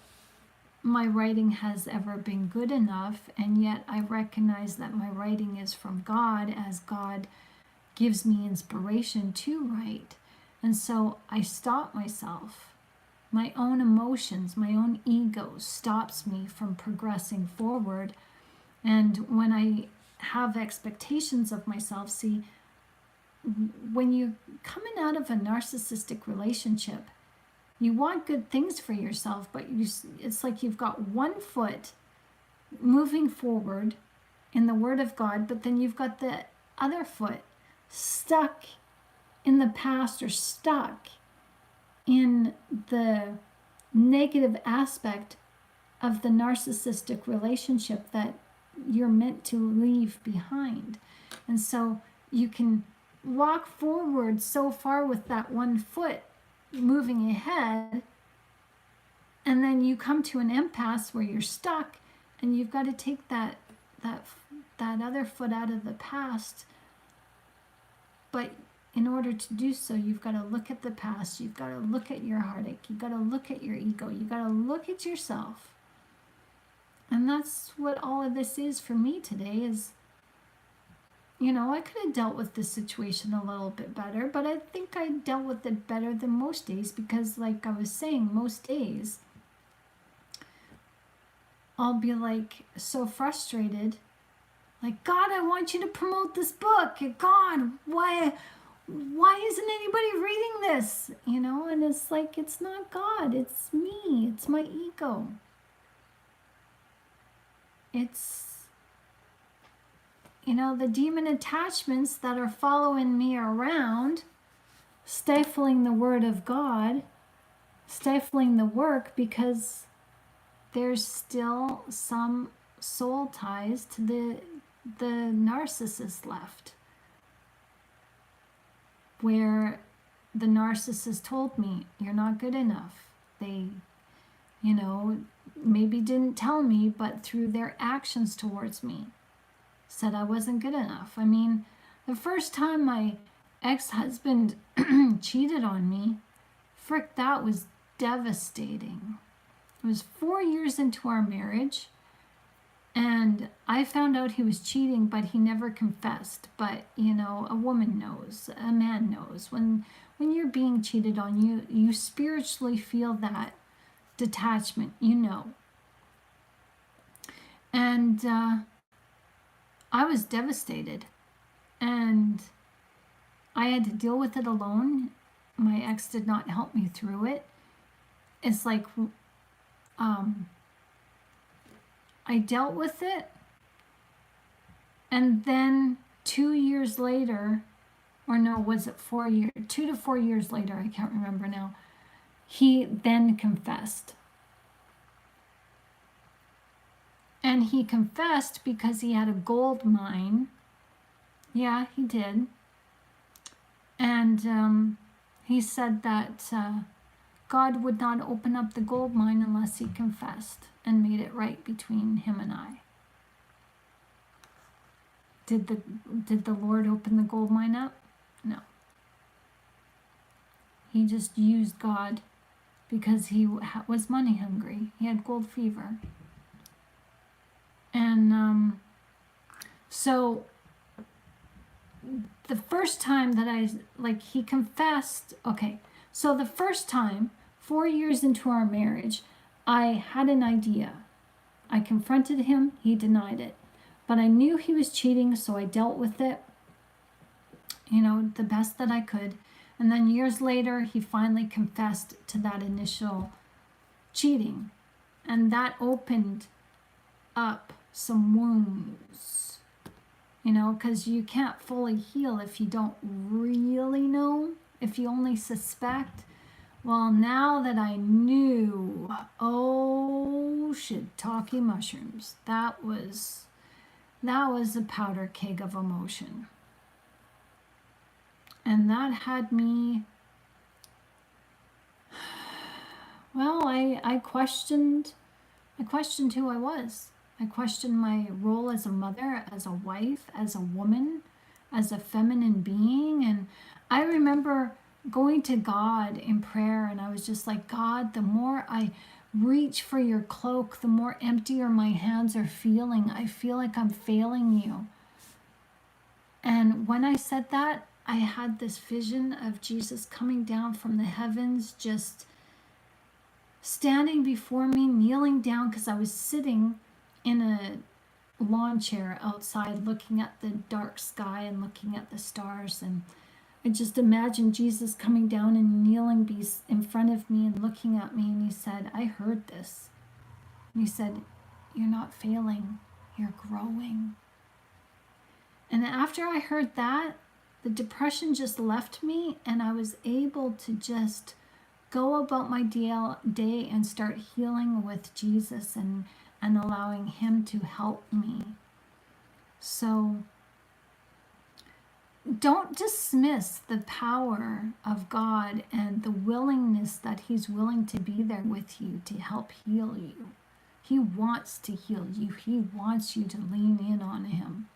my writing has ever been good enough. And yet I recognize that my writing is from God, as God gives me inspiration to write. And so I stop myself. My own emotions, my own ego stops me from progressing forward. And when I have expectations of myself, see, when you're coming out of a narcissistic relationship, you want good things for yourself, but it's like you've got one foot moving forward in the Word of God, but then you've got the other foot stuck in the past, or stuck in the negative aspect of the narcissistic relationship that you're meant to leave behind. And so you can walk forward so far with that one foot moving ahead, and then you come to an impasse where you're stuck, and you've got to take that other foot out of the past. But in order to do so, you've got to look at the past, you've got to look at your heartache, you've got to look at your ego, you've got to look at yourself. And that's what all of this is for me today. Is, I could have dealt with this situation a little bit better, but I think I dealt with it better than most days, because like I was saying, most days I'll be like so frustrated, like, God, I want you to promote this book. God, why isn't anybody reading this? And it's like, it's not God, it's me, it's my ego. It's, the demon attachments that are following me around, stifling the Word of God, stifling the work, because there's still some soul ties to the narcissist left, where the narcissist told me, you're not good enough. They, maybe didn't tell me, but through their actions towards me, said I wasn't good enough. I mean, the first time my ex-husband cheated on me, frick, that was devastating. It was 4 years into our marriage, and I found out he was cheating, but he never confessed. But, a woman knows, a man knows. When you're being cheated on, you spiritually feel that detachment, And I was devastated, and I had to deal with it alone. My ex did not help me through it. It's like, I dealt with it, and then 2 years later, or no, was it 4 years? 2 to 4 years later, I can't remember now, he then confessed. And he confessed because he had a gold mine. Yeah, he did. And he said that God would not open up the gold mine unless he confessed and made it right between him and I. Did the Lord open the gold mine up? No. He just used God because he was money hungry. He had gold fever. And so the first time that he confessed, okay, so the first time, 4 years into our marriage, I had an idea. I confronted him, he denied it. But I knew he was cheating, so I dealt with it, the best that I could. And then years later, he finally confessed to that initial cheating. And that opened up some wounds, because you can't fully heal if you don't really know, if you only suspect. Well, now that I knew, oh, shiitake mushrooms, that was a powder keg of emotion. And that had me Well, I questioned who I was. I questioned my role as a mother, as a wife, as a woman, as a feminine being. And I remember going to God in prayer, and I was just like, God, the more I reach for your cloak, the more emptier my hands are feeling. I feel like I'm failing you. And when I said that, I had this vision of Jesus coming down from the heavens, just standing before me, kneeling down, because I was sitting in a lawn chair outside looking at the dark sky and looking at the stars. And I just imagined Jesus coming down and kneeling in front of me and looking at me. And he said, I heard this. And he said, you're not failing, you're growing. And after I heard that, the depression just left me, and I was able to just go about my day and start healing with Jesus and allowing him to help me. So don't dismiss the power of God and the willingness that he's willing to be there with you to help heal you. He wants to heal you. He wants you to lean in on him.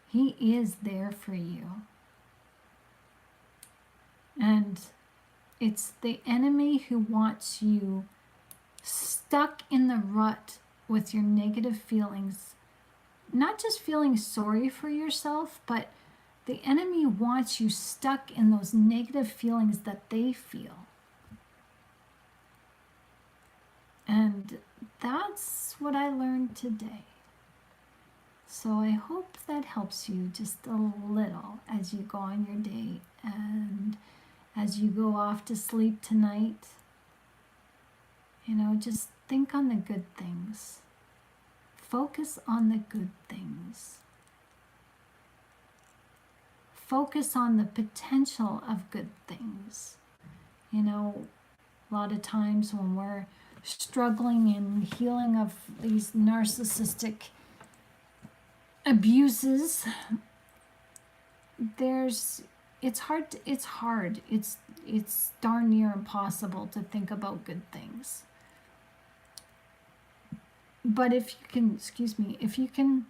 He is there for you. And it's the enemy who wants you stuck in the rut with your negative feelings. Not just feeling sorry for yourself, but the enemy wants you stuck in those negative feelings that they feel. And that's what I learned today. So I hope that helps you just a little as you go on your day and as you go off to sleep tonight. Just think on the good things. Focus on the good things. Focus on the potential of good things. A lot of times when we're struggling in healing of these narcissistic abuses, it's hard. It's darn near impossible to think about good things. But if you can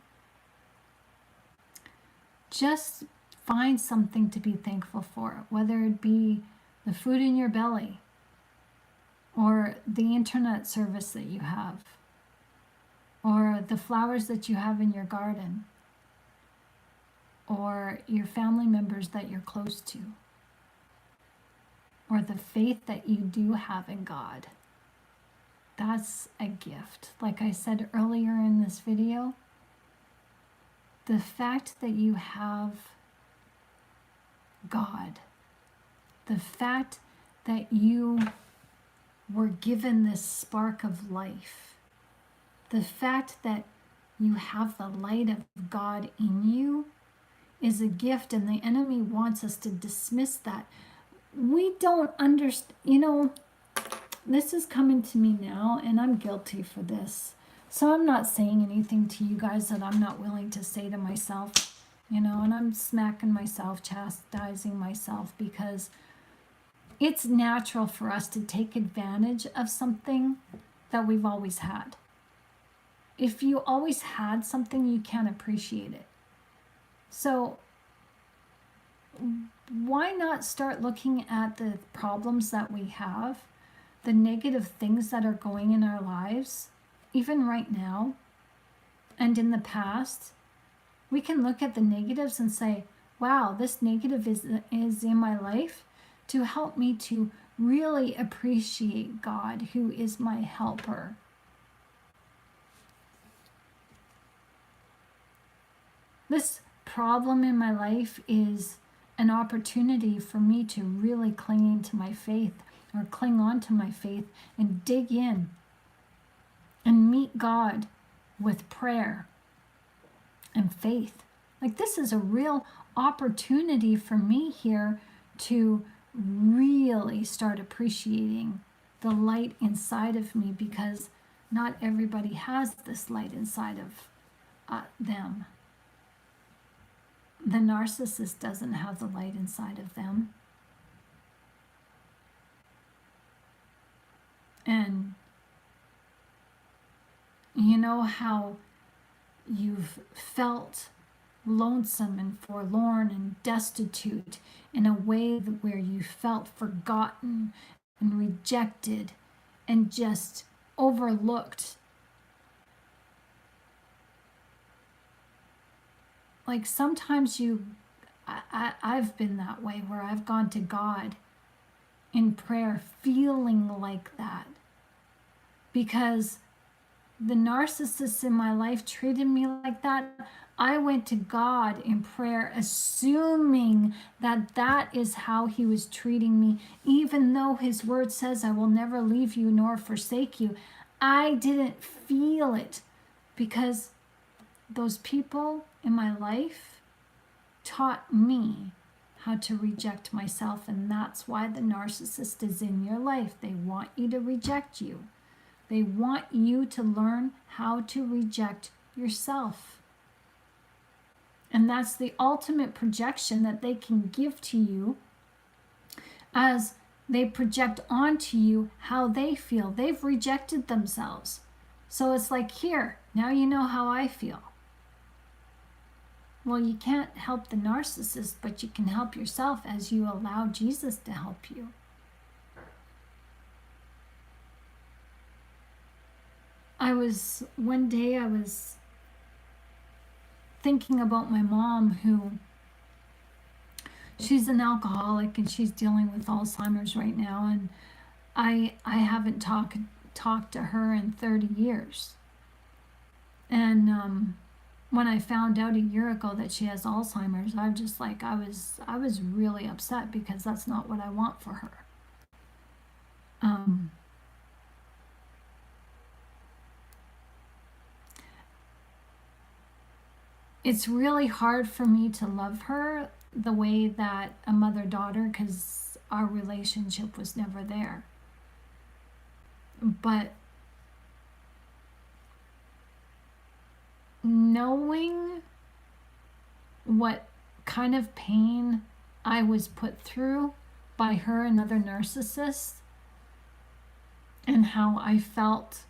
just find something to be thankful for, whether it be the food in your belly or the internet service that you have, or the flowers that you have in your garden, or your family members that you're close to, or the faith that you do have in God. That's a gift. Like I said earlier in this video, the fact that you have God, the fact that you were given this spark of life, the fact that you have the light of God in you is a gift, and the enemy wants us to dismiss that. We don't understand, this is coming to me now, and I'm guilty for this. So I'm not saying anything to you guys that I'm not willing to say to myself, and I'm smacking myself, chastising myself, because it's natural for us to take advantage of something that we've always had. If you always had something, you can't appreciate it. So why not start looking at the problems that we have, the negative things that are going in our lives, even right now and in the past? We can look at the negatives and say, wow, this negative is in my life to help me to really appreciate God, who is my helper. This problem in my life is an opportunity for me to really cling into my faith, or cling on to my faith and dig in and meet God with prayer and faith. Like, this is a real opportunity for me here to really start appreciating the light inside of me, because not everybody has this light inside of them. The narcissist doesn't have the light inside of them. And you know how you've felt lonesome and forlorn and destitute in a way where you felt forgotten and rejected and just overlooked. Like sometimes I've been that way where I've gone to God in prayer feeling like that because the narcissists in my life treated me like that. I went to God in prayer assuming that that is how he was treating me, even though his word says I will never leave you nor forsake you. I didn't feel it because those people in my life taught me how to reject myself, and that's why the narcissist is in your life. They want you to reject you. They want you to learn how to reject yourself. And that's the ultimate projection that they can give to you as they project onto you how they feel. They've rejected themselves. So it's like, here, now you know how I feel. Well, you can't help the narcissist, but you can help yourself as you allow Jesus to help you. One day I was thinking about my mom, who she's an alcoholic and she's dealing with Alzheimer's right now, and I haven't talked to her in 30 years. And when I found out a year ago that she has Alzheimer's, I was really upset because that's not what I want for her. It's really hard for me to love her the way that a mother-daughter, because our relationship was never there. But knowing what kind of pain I was put through by her and other narcissists, and how I felt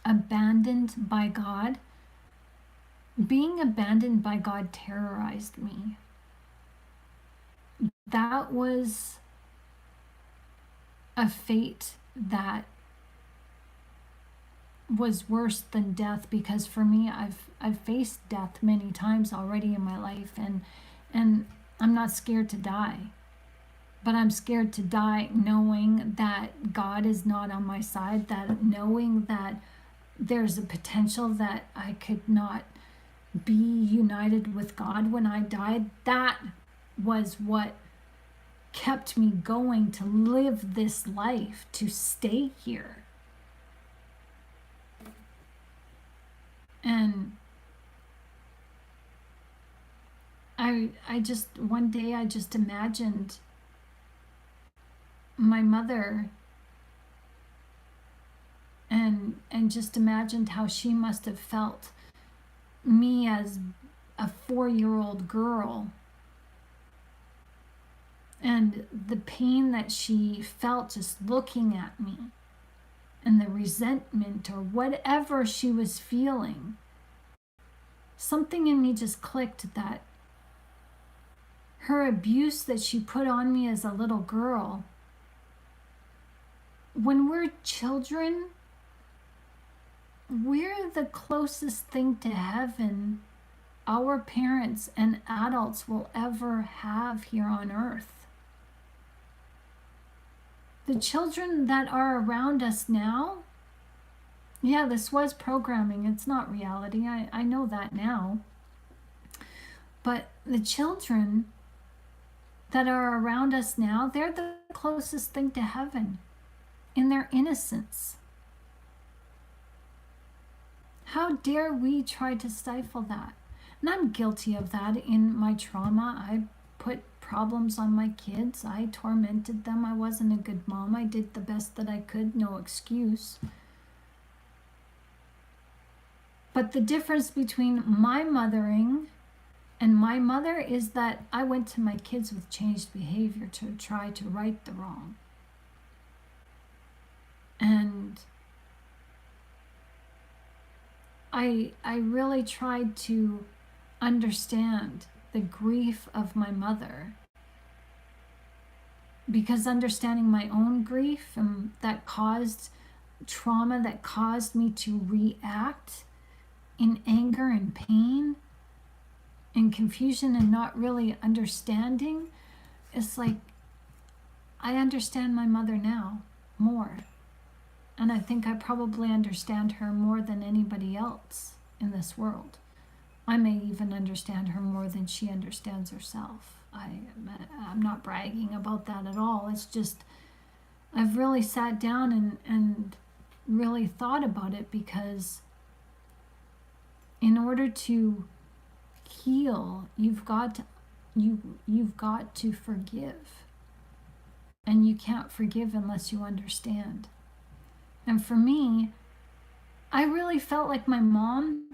abandoned by God, being abandoned by God terrorized me. That was a fate that was worse than death, because for me, I've faced death many times already in my life, and I'm not scared to die. But I'm scared to die knowing that God is not on my side, that knowing that there's a potential that I could not be united with God when I died. That was what kept me going to live this life, to stay here. And I just, one day I just imagined my mother and just imagined how she must have felt me as a 4-year-old girl, and the pain that she felt just looking at me, and the resentment or whatever she was feeling. Something in me just clicked that her abuse that she put on me as a little girl, when we're children, we're the closest thing to heaven our parents and adults will ever have here on earth. The children that are around us now, yeah, this was programming. It's not reality. I know that now. But the children that are around us now, they're the closest thing to heaven in their innocence. How dare we try to stifle that? And I'm guilty of that in my trauma. I put problems on my kids. I tormented them. I wasn't a good mom. I did the best that I could, no excuse. But the difference between my mothering and my mother is that I went to my kids with changed behavior to try to right the wrong. And I really tried to understand the grief of my mother, because understanding my own grief that caused trauma, that caused me to react in anger and pain and confusion and not really understanding. It's like I understand my mother now more. And I think I probably understand her more than anybody else in this world. I may even understand her more than she understands herself. I'm not bragging about that at all. It's just, I've really sat down and really thought about it, because in order to heal, you've got to forgive. And you can't forgive unless you understand. And for me, I really felt like my mom,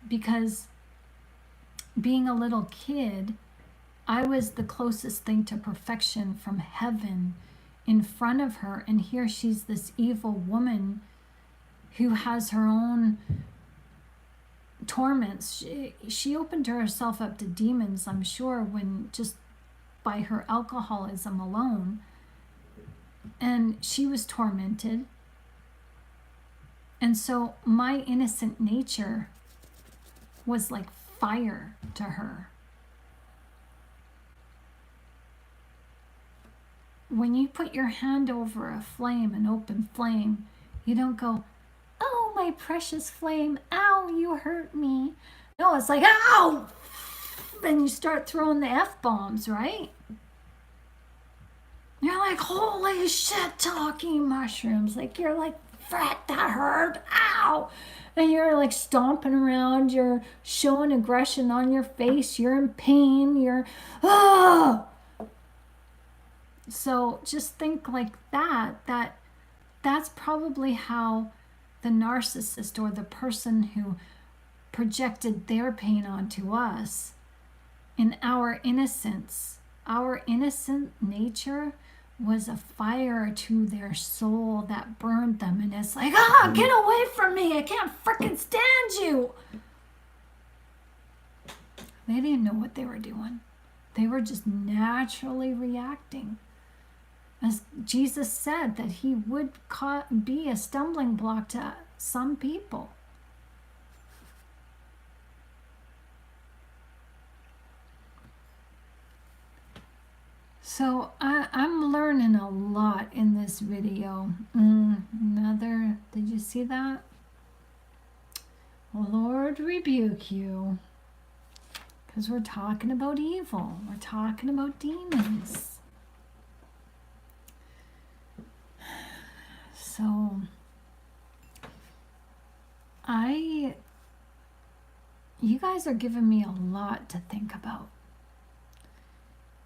because being a little kid, I was the closest thing to perfection from heaven in front of her. And here she's this evil woman who has her own torments. She opened herself up to demons, I'm sure, when just by her alcoholism alone. And she was tormented. And so my innocent nature was like fire to her. When you put your hand over a flame, an open flame, you don't go, "Oh, my precious flame, ow, you hurt me." No, it's like, "Ow!" Then you start throwing the F-bombs, right? You're like, "Holy shit, talking mushrooms." Like, you're like, "Frat, that hurt, ow." And you're like stomping around, you're showing aggression on your face, you're in pain, you're, ah. So just think like that's probably how the narcissist, or the person who projected their pain onto us, in our innocence, our innocent nature was a fire to their soul that burned them. And it's like, get away from me. I can't freaking stand you. They didn't know what they were doing. They were just naturally reacting. As Jesus said, that he would be a stumbling block to some people. So I'm learning a lot in this video. Did you see that? Lord rebuke you. Because we're talking about evil. We're talking about demons. So you guys are giving me a lot to think about.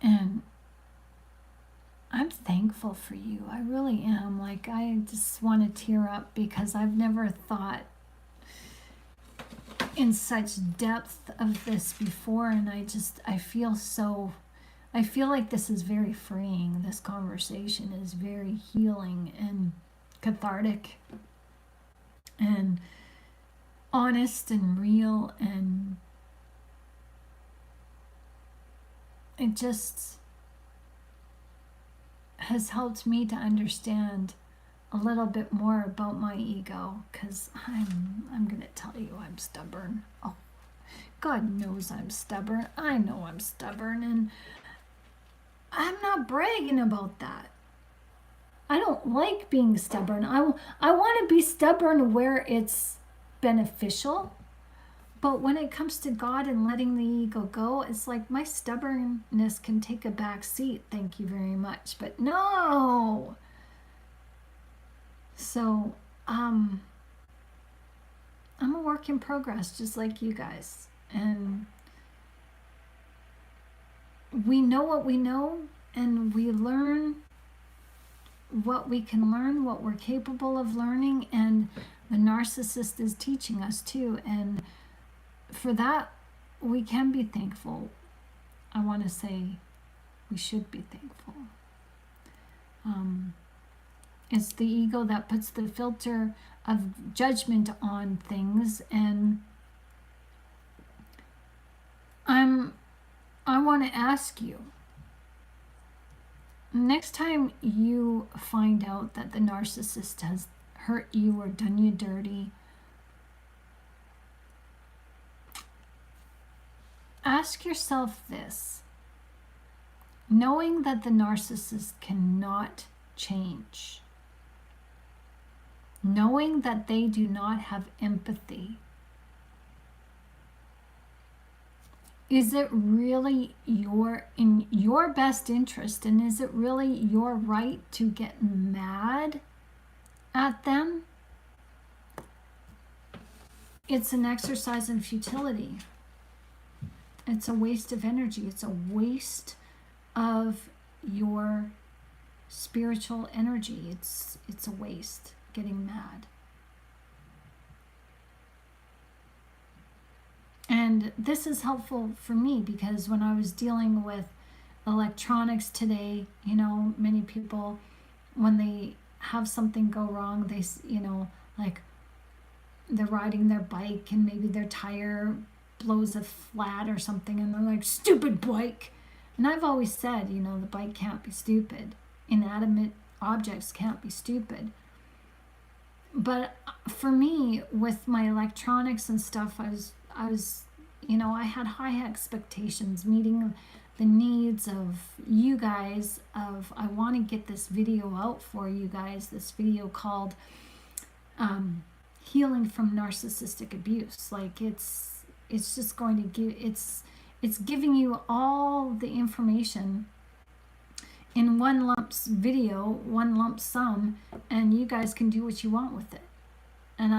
And I'm thankful for you. I really am. Like, I just want to tear up, because I've never thought in such depth of this before. And I feel like this is very freeing. This conversation is very healing and cathartic and honest and real. And it just has helped me to understand a little bit more about my ego, because I'm gonna tell you, I'm stubborn. Oh, God knows I'm stubborn. I know I'm stubborn, and I'm not bragging about that. I don't like being stubborn. I want to be stubborn where it's beneficial. But when it comes to God and letting the ego go, it's like my stubbornness can take a back seat. Thank you very much. But no. So, I'm a work in progress, just like you guys. And we know what we know, and we learn what we can learn, what we're capable of learning. And the narcissist is teaching us too. And for that, we can be thankful. I want to say we should be thankful. It's the ego that puts the filter of judgment on things. And I want to ask you, next time you find out that the narcissist has hurt you or done you dirty, ask yourself this. Knowing that the narcissist cannot change, knowing that they do not have empathy, is it really in your best interest, and is it really your right to get mad at them? It's an exercise in futility. It's a waste of energy. It's a waste of your spiritual energy. It's a waste getting mad. And this is helpful for me because when I was dealing with electronics today, many people, when they have something go wrong, they, like they're riding their bike and maybe their tire blows a flat or something, and they're like, stupid bike. And I've always said, the bike can't be stupid. Inanimate objects can't be stupid. But for me, with my electronics and stuff, I was, I had high expectations, meeting the needs of you guys, I want to get this video out for you guys, this video called Healing from Narcissistic Abuse. Like it's just going to give, it's giving you all the information in one lump sum, and you guys can do what you want with it. And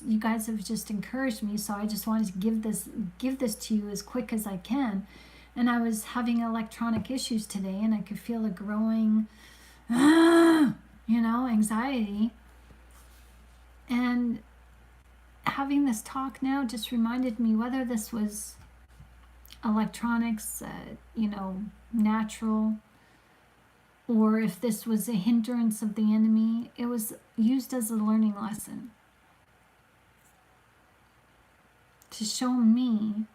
you guys have just encouraged me, so I just wanted to give this to you as quick as I can. And I was having electronic issues today, and I could feel a growing, anxiety. And having this talk now just reminded me, whether this was electronics, natural, or if this was a hindrance of the enemy, it was used as a learning lesson to show me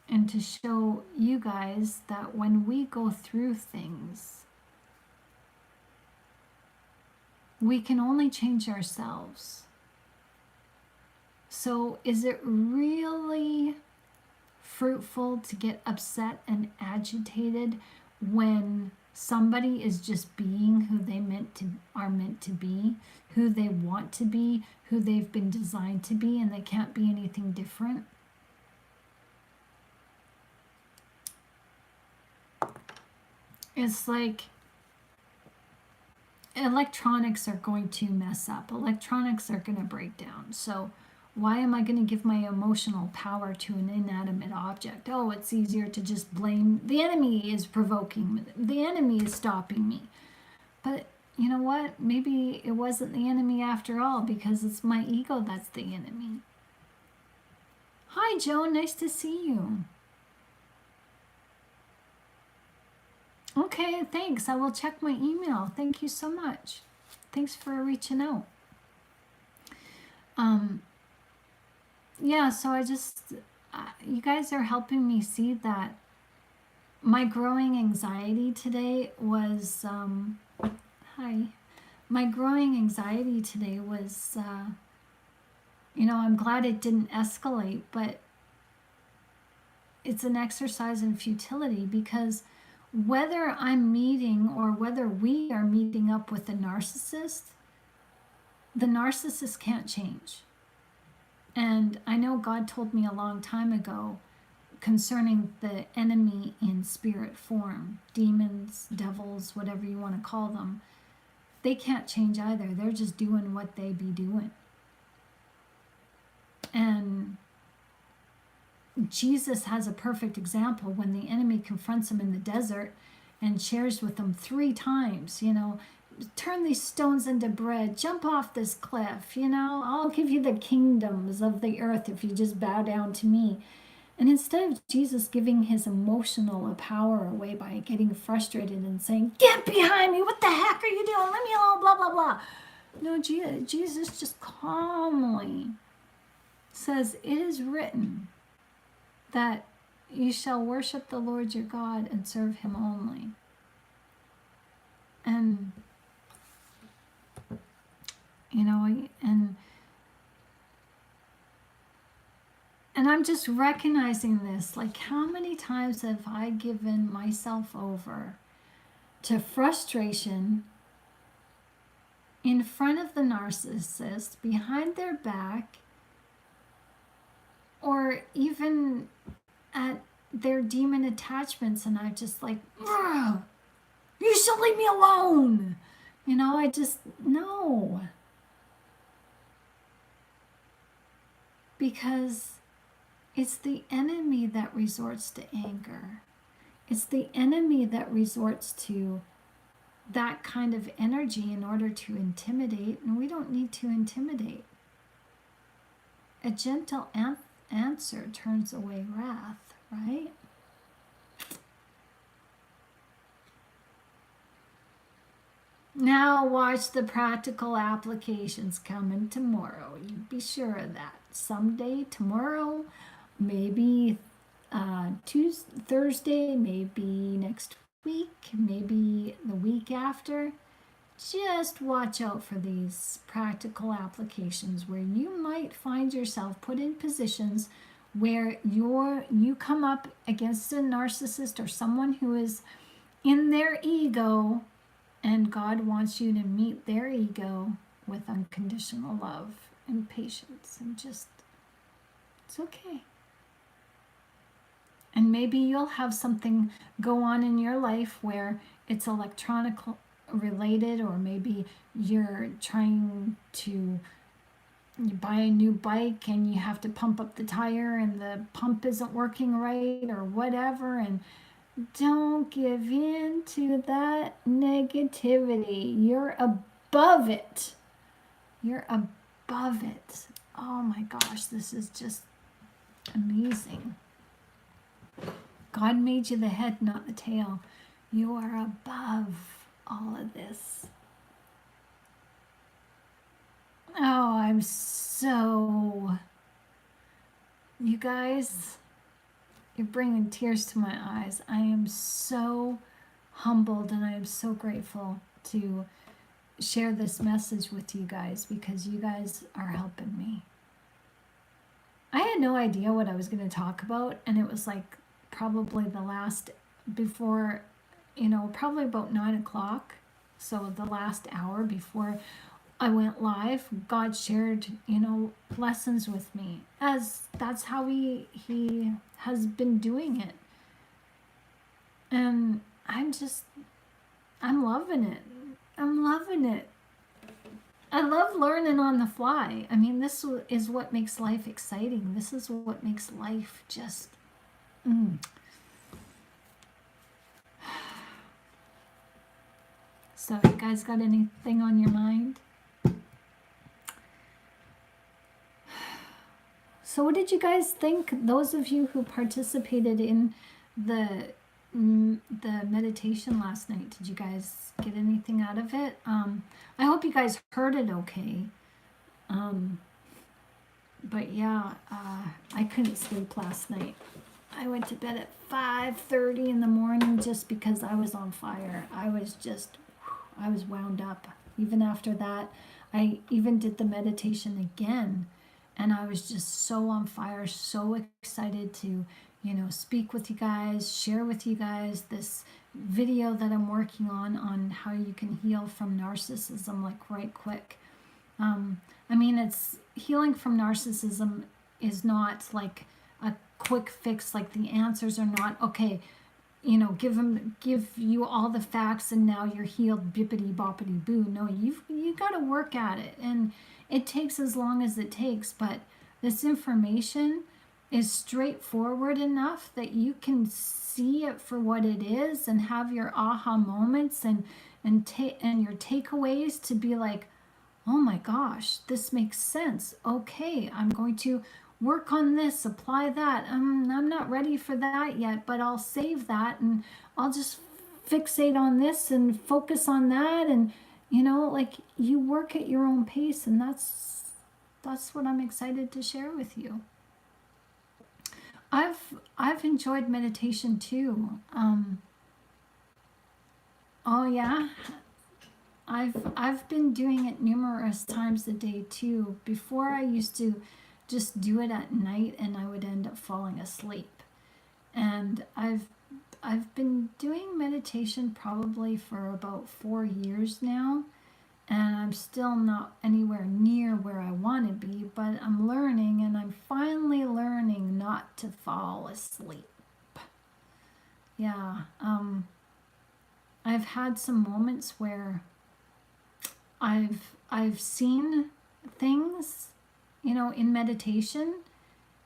and to show you guys that when we go through things, we can only change ourselves. So is it really fruitful to get upset and agitated when somebody is just being who they are meant to be, who they want to be, who they've been designed to be, and they can't be anything different? It's like electronics are going to mess up. Electronics are going to break down. So why am I going to give my emotional power to an inanimate object? Oh, it's easier to just blame the enemy is provoking me. The enemy is stopping me. But you know what? Maybe it wasn't the enemy after all, because it's my ego that's the enemy. Hi, Joe. Nice to see you. Okay, thanks. I will check my email. Thank you so much. Thanks for reaching out. Yeah, so I just, you guys are helping me see that my growing anxiety today was, my growing anxiety today was, I'm glad it didn't escalate, but it's an exercise in futility, because whether I'm meeting or whether we are meeting up with the narcissist can't change. And I know God told me a long time ago concerning the enemy in spirit form, demons, devils, whatever you want to call them. They can't change either. They're just doing what they be doing. And Jesus has a perfect example when the enemy confronts him in the desert and shares with him 3 times, turn these stones into bread, jump off this cliff, I'll give you the kingdoms of the earth if you just bow down to me. And instead of Jesus giving his emotional power away by getting frustrated and saying, "Get behind me, what the heck are you doing? Leave me alone, blah, blah, blah." No, Jesus just calmly says, "It is written that you shall worship the Lord your God and serve him only." And, and I'm just recognizing this. Like, how many times have I given myself over to frustration in front of the narcissist, behind their back, or even at their demon attachments, and I just like, "Ugh, you should leave me alone." I just, no. Because it's the enemy that resorts to anger. It's the enemy that resorts to that kind of energy in order to intimidate, and we don't need to intimidate. A gentle answer turns away wrath, right? Now watch the practical applications coming tomorrow. You be sure of that. Someday tomorrow, maybe Thursday, maybe next week, maybe the week after. Just watch out for these practical applications where you might find yourself put in positions where you come up against a narcissist or someone who is in their ego, and God wants you to meet their ego with unconditional love and patience, and just, it's okay. And maybe you'll have something go on in your life where it's electronic related, or maybe you're trying to buy a new bike and you have to pump up the tire and the pump isn't working right or whatever, and don't give in to that negativity. You're above it. You're above it. Oh my gosh, this is just amazing. God made you the head, not the tail. You are above all of this. Oh, you guys, you're bringing tears to my eyes. I am so humbled, and I am so grateful to share this message with you guys, because you guys are helping me. I had no idea what I was going to talk about, and it was like probably probably about 9 o'clock. So the last hour before I went live, God shared, lessons with me, as that's how he has been doing it. And I'm loving it. I'm loving it. I love learning on the fly. I mean, this is what makes life exciting. This is what makes life just... So, you guys got anything on your mind? So what did you guys think? Those of you who participated in the meditation last night, did you guys get anything out of it? I hope you guys heard it okay. But yeah, I couldn't sleep last night. I went to bed at 5:30 in the morning just because I was on fire. I was wound up. Even after that, I even did the meditation again, and I was just so on fire, so excited to, speak with you guys, share with you guys this video that I'm working on how you can heal from narcissism, like right quick. It's healing from narcissism is not like a quick fix. Like, the answers are not, okay, give you all the facts and now you're healed, bippity boppity boo. No, you got to work at it, and it takes as long as it takes. But this information is straightforward enough that you can see it for what it is and have your aha moments and your takeaways to be like, oh my gosh, this makes sense. Okay, I'm going to work on this, apply that. I'm not ready for that yet, but I'll save that and I'll just fixate on this and focus on that. And, like you work at your own pace, and that's what I'm excited to share with you. I've enjoyed meditation too. Oh yeah, I've been doing it numerous times a day too. Before I used to just do it at night and I would end up falling asleep. And I've been doing meditation probably for about 4 years now, and I'm still not anywhere near where I want to be, but I'm learning, and I'm finally learning not to fall asleep. Yeah, I've had some moments where I've seen things, in meditation,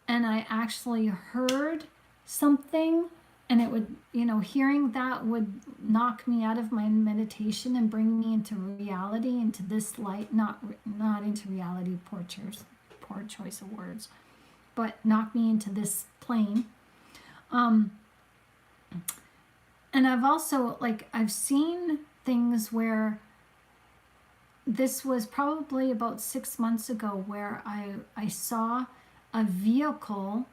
and I actually heard something, and it would, hearing that would knock me out of my meditation and bring me into reality, into this light, not into reality, poor choice of words, but knock me into this plane. And I've also, I've seen things where this was probably about 6 months ago, where I saw a vehicle,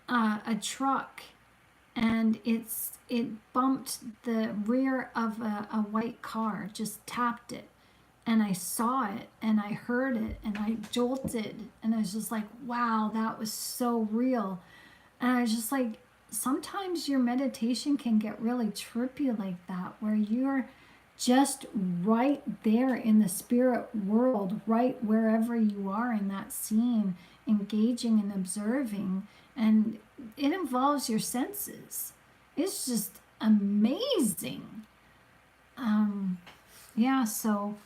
a truck, and it bumped the rear of a white car, just tapped it. And I saw it and I heard it and I jolted, and I was just like, wow, that was so real. And I was just like, sometimes your meditation can get really trippy like that, where you're just right there in the spirit world, right wherever you are in that scene, engaging and observing, and it involves your senses. It's just amazing. Yeah, so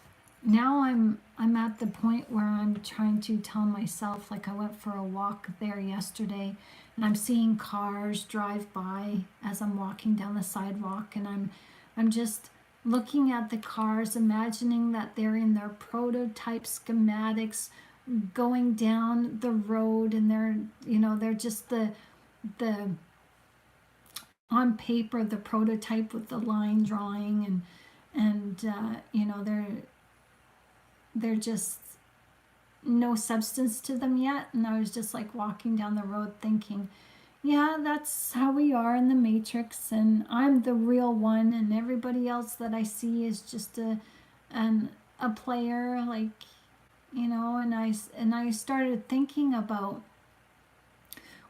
now I'm at the point where I'm trying to tell myself, like I went for a walk there yesterday, and I'm seeing cars drive by as I'm walking down the sidewalk, and I'm just looking at the cars, imagining that they're in their prototype schematics going down the road, and they're just the on paper, the prototype with the line drawing, and they're just no substance to them yet. And I was just like walking down the road thinking, yeah, that's how we are in the Matrix, and I'm the real one, and everybody else that I see is just a player, and I started thinking about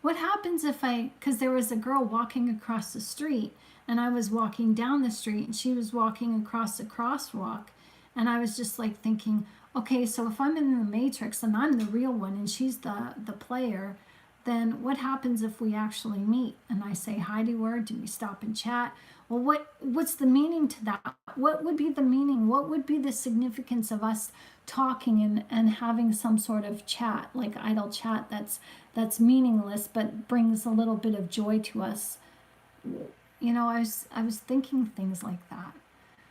what happens if because there was a girl walking across the street, and I was walking down the street, and she was walking across the crosswalk, and I was just like thinking, okay, so if I'm in the Matrix and I'm the real one and she's the player, then what happens if we actually meet and I say hi to her? Do we stop and chat? Well, what's the meaning to that? What would be the meaning? What would be the significance of us talking and having some sort of chat, like idle chat that's meaningless but brings a little bit of joy to us? I was thinking things like that.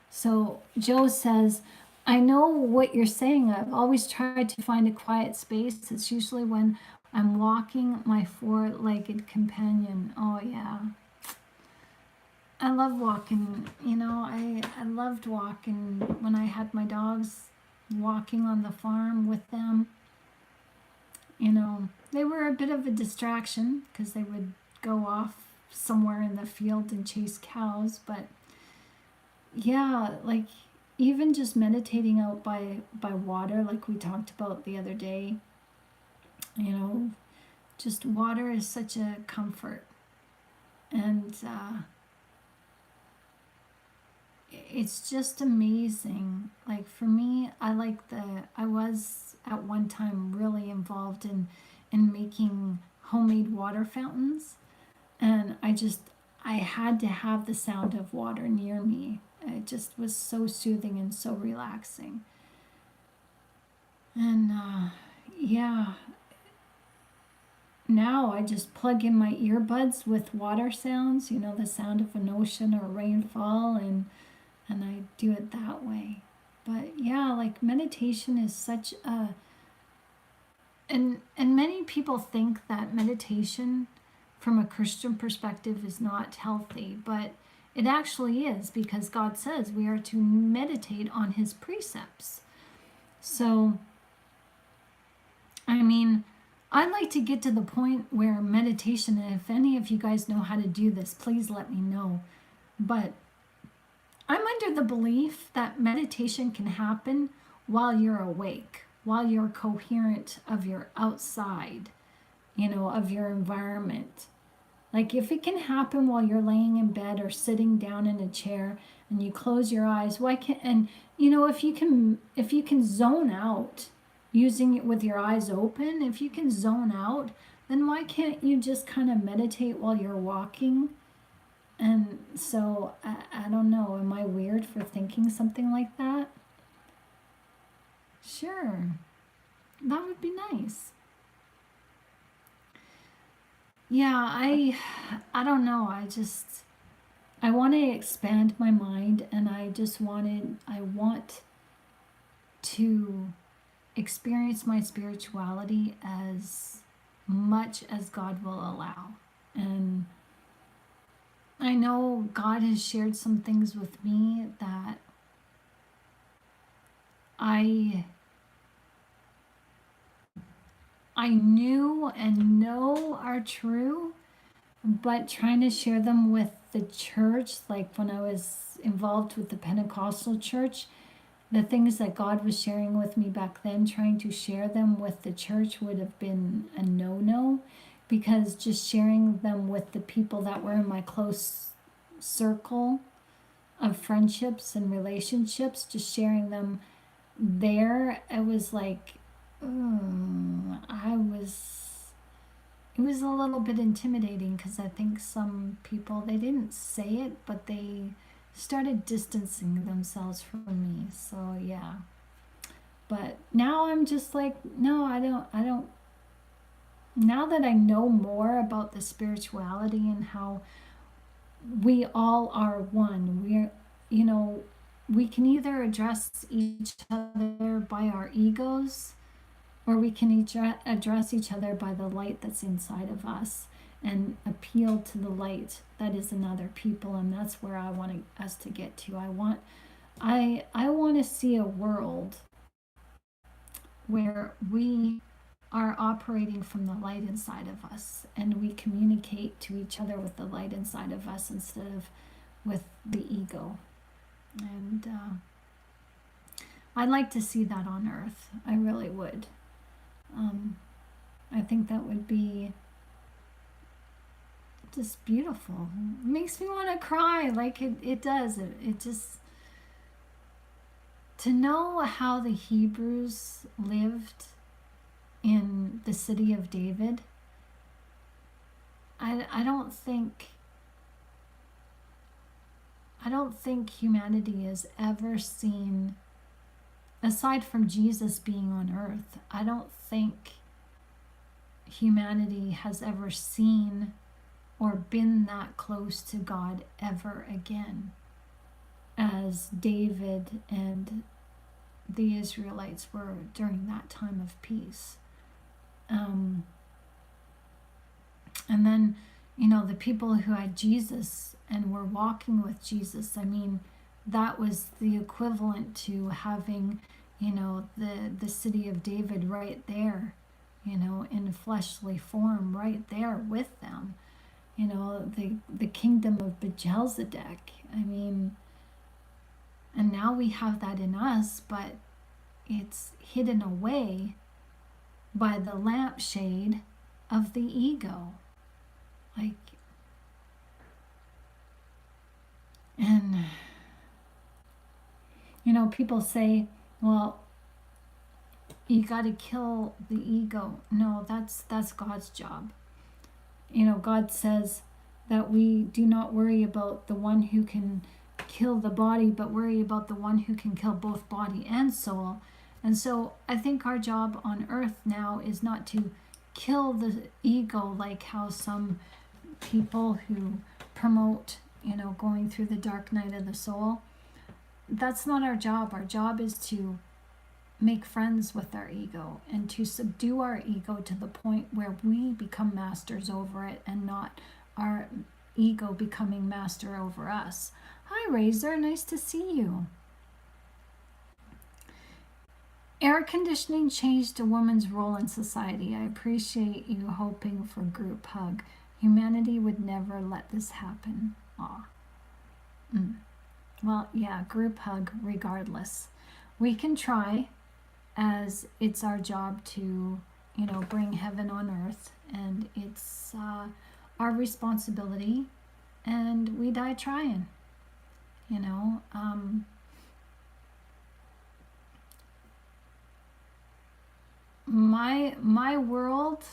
So Joe says, I know what you're saying. I've always tried to find a quiet space. It's usually when I'm walking my four-legged companion. Oh yeah. I love walking. I loved walking when I had my dogs, walking on the farm with them. They were a bit of a distraction because they would go off somewhere in the field and chase cows, but yeah, even just meditating out by water, like we talked about the other day, just water is such a comfort. And it's just amazing. Like for me, I was at one time really involved in making homemade water fountains, and I had to have the sound of water near me. It just was so soothing and so relaxing. And yeah, now I just plug in my earbuds with water sounds, the sound of an ocean or rainfall, and I do it that way. But yeah, meditation is such And many people think that meditation from a Christian perspective is not healthy, but it actually is, because God says we are to meditate on his precepts. So, I mean, I'd like to get to the point where meditation, and if any of you guys know how to do this, please let me know. But I'm under the belief that meditation can happen while you're awake, while you're coherent of your outside, of your environment. Like if it can happen while you're laying in bed or sitting down in a chair and you close your eyes, why can't, and if you can zone out using it with your eyes open, if you can zone out, then why can't you just kind of meditate while you're walking? And so I don't know, am I weird for thinking something like that? Sure, that would be nice. Yeah, I don't know. I want to expand my mind, and I want to experience my spirituality as much as God will allow. And I know God has shared some things with me that I knew and know are true, but trying to share them with the church, like when I was involved with the Pentecostal church, the things that God was sharing with me back then, trying to share them with the church would have been a no-no, because just sharing them with the people that were in my close circle of friendships and relationships, just sharing them there, it was like, it was a little bit intimidating, because I think some people, they didn't say it, but they started distancing themselves from me. So yeah. But now I'm just like, no, I don't. Now that I know more about the spirituality and how we all are one, we can either address each other by our egos, or we can each address each other by the light that's inside of us and appeal to the light that is in other people. And that's where I want us to get to. I want to see a world where we are operating from the light inside of us, and we communicate to each other with the light inside of us instead of with the ego. And I'd like to see that on earth. I really would. I think that would be just beautiful. It makes me want to cry, like it does. It just, to know how the Hebrews lived in the city of David, I don't think humanity has ever seen, aside from Jesus being on earth, I don't think humanity has ever seen or been that close to God ever again as David and the Israelites were during that time of peace. And then, the people who had Jesus and were walking with Jesus, I mean, that was the equivalent to having, the city of David right there, in fleshly form right there with them. The kingdom of Beelzebub. I mean, and now we have that in us, but it's hidden away by the lampshade of the ego. And people say, well, you got to kill the ego. No, that's God's job. God says that we do not worry about the one who can kill the body, but worry about the one who can kill both body and soul. And so I think our job on earth now is not to kill the ego, like how some people who promote, going through the dark night of the soul. That's not our job. Our job is to make friends with our ego and to subdue our ego to the point where we become masters over it and not our ego becoming master over us. Hi, Razor. Nice to see you. Air conditioning changed a woman's role in society. I appreciate you hoping for group hug. Humanity would never let this happen. Aw. Well, yeah, group hug regardless. We can try, as it's our job to, bring heaven on earth, and it's our responsibility, and we die trying, my world,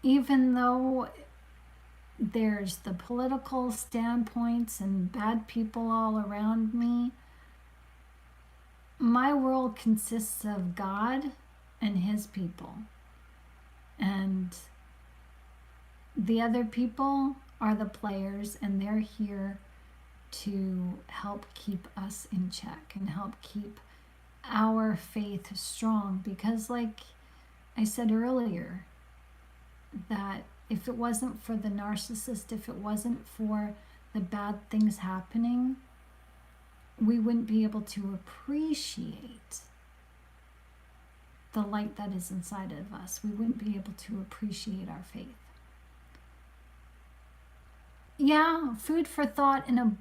even though there's the political standpoints and bad people all around me, my world consists of God and his people. And the other people are the players, and they're here to help keep us in check and help keep our faith strong. Because like I said earlier, that if it wasn't for the narcissist, if it wasn't for the bad things happening, we wouldn't be able to appreciate the light that is inside of us. We wouldn't be able to appreciate our faith. Yeah, food for thought in a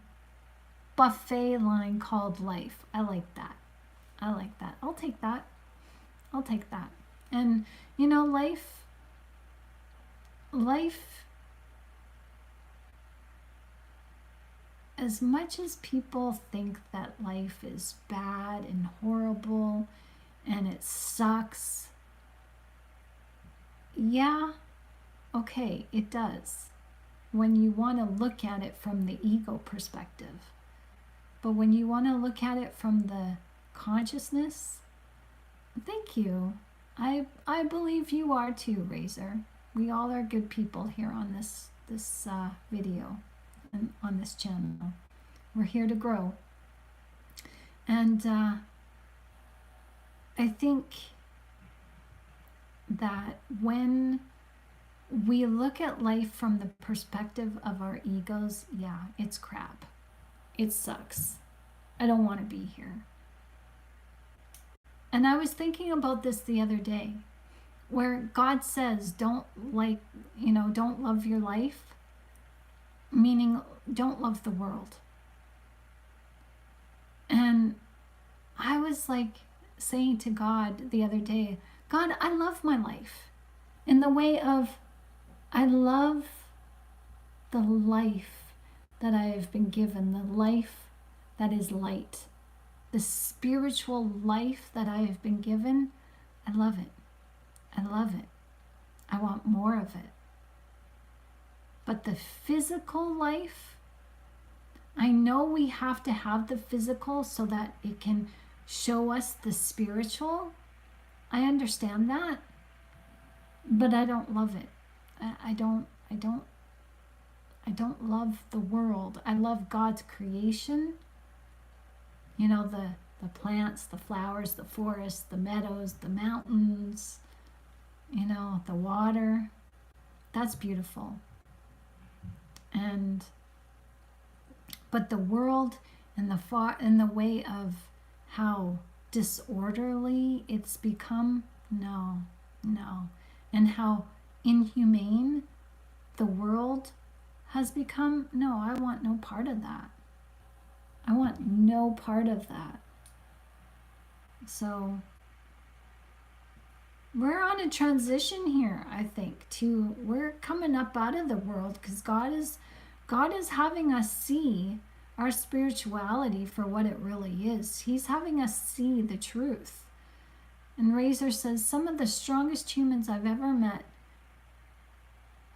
buffet line called life. I like that. I like that. I'll take that. I'll take that. And, life, as much as people think that life is bad and horrible and it sucks, yeah, okay, it does, when you want to look at it from the ego perspective. But when you want to look at it from the consciousness, thank you. I believe you are too, Razor. We all are good people here on this video and on this channel. We're here to grow. And I think that when we look at life from the perspective of our egos, yeah, it's crap. It sucks. I don't want to be here. And I was thinking about this the other day, where God says, don't love your life, meaning don't love the world. And I was like saying to God the other day, God, I love my life in the way of, I love the life that I have been given, the life that is light, the spiritual life that I have been given. I love it. I love it. I want more of it. But the physical life, I know we have to have the physical so that it can show us the spiritual. I understand that, but I don't love it. I don't love the world. I love God's creation. The plants, the flowers, the forests, the meadows, the mountains, the water. That's beautiful. But the world and the way of how disorderly it's become, no. And how inhumane the world has become, no, I want no part of that. I want no part of that. So we're on a transition here, I think, we're coming up out of the world, because God is having us see our spirituality for what it really is. He's having us see the truth. And Razor says, some of the strongest humans I've ever met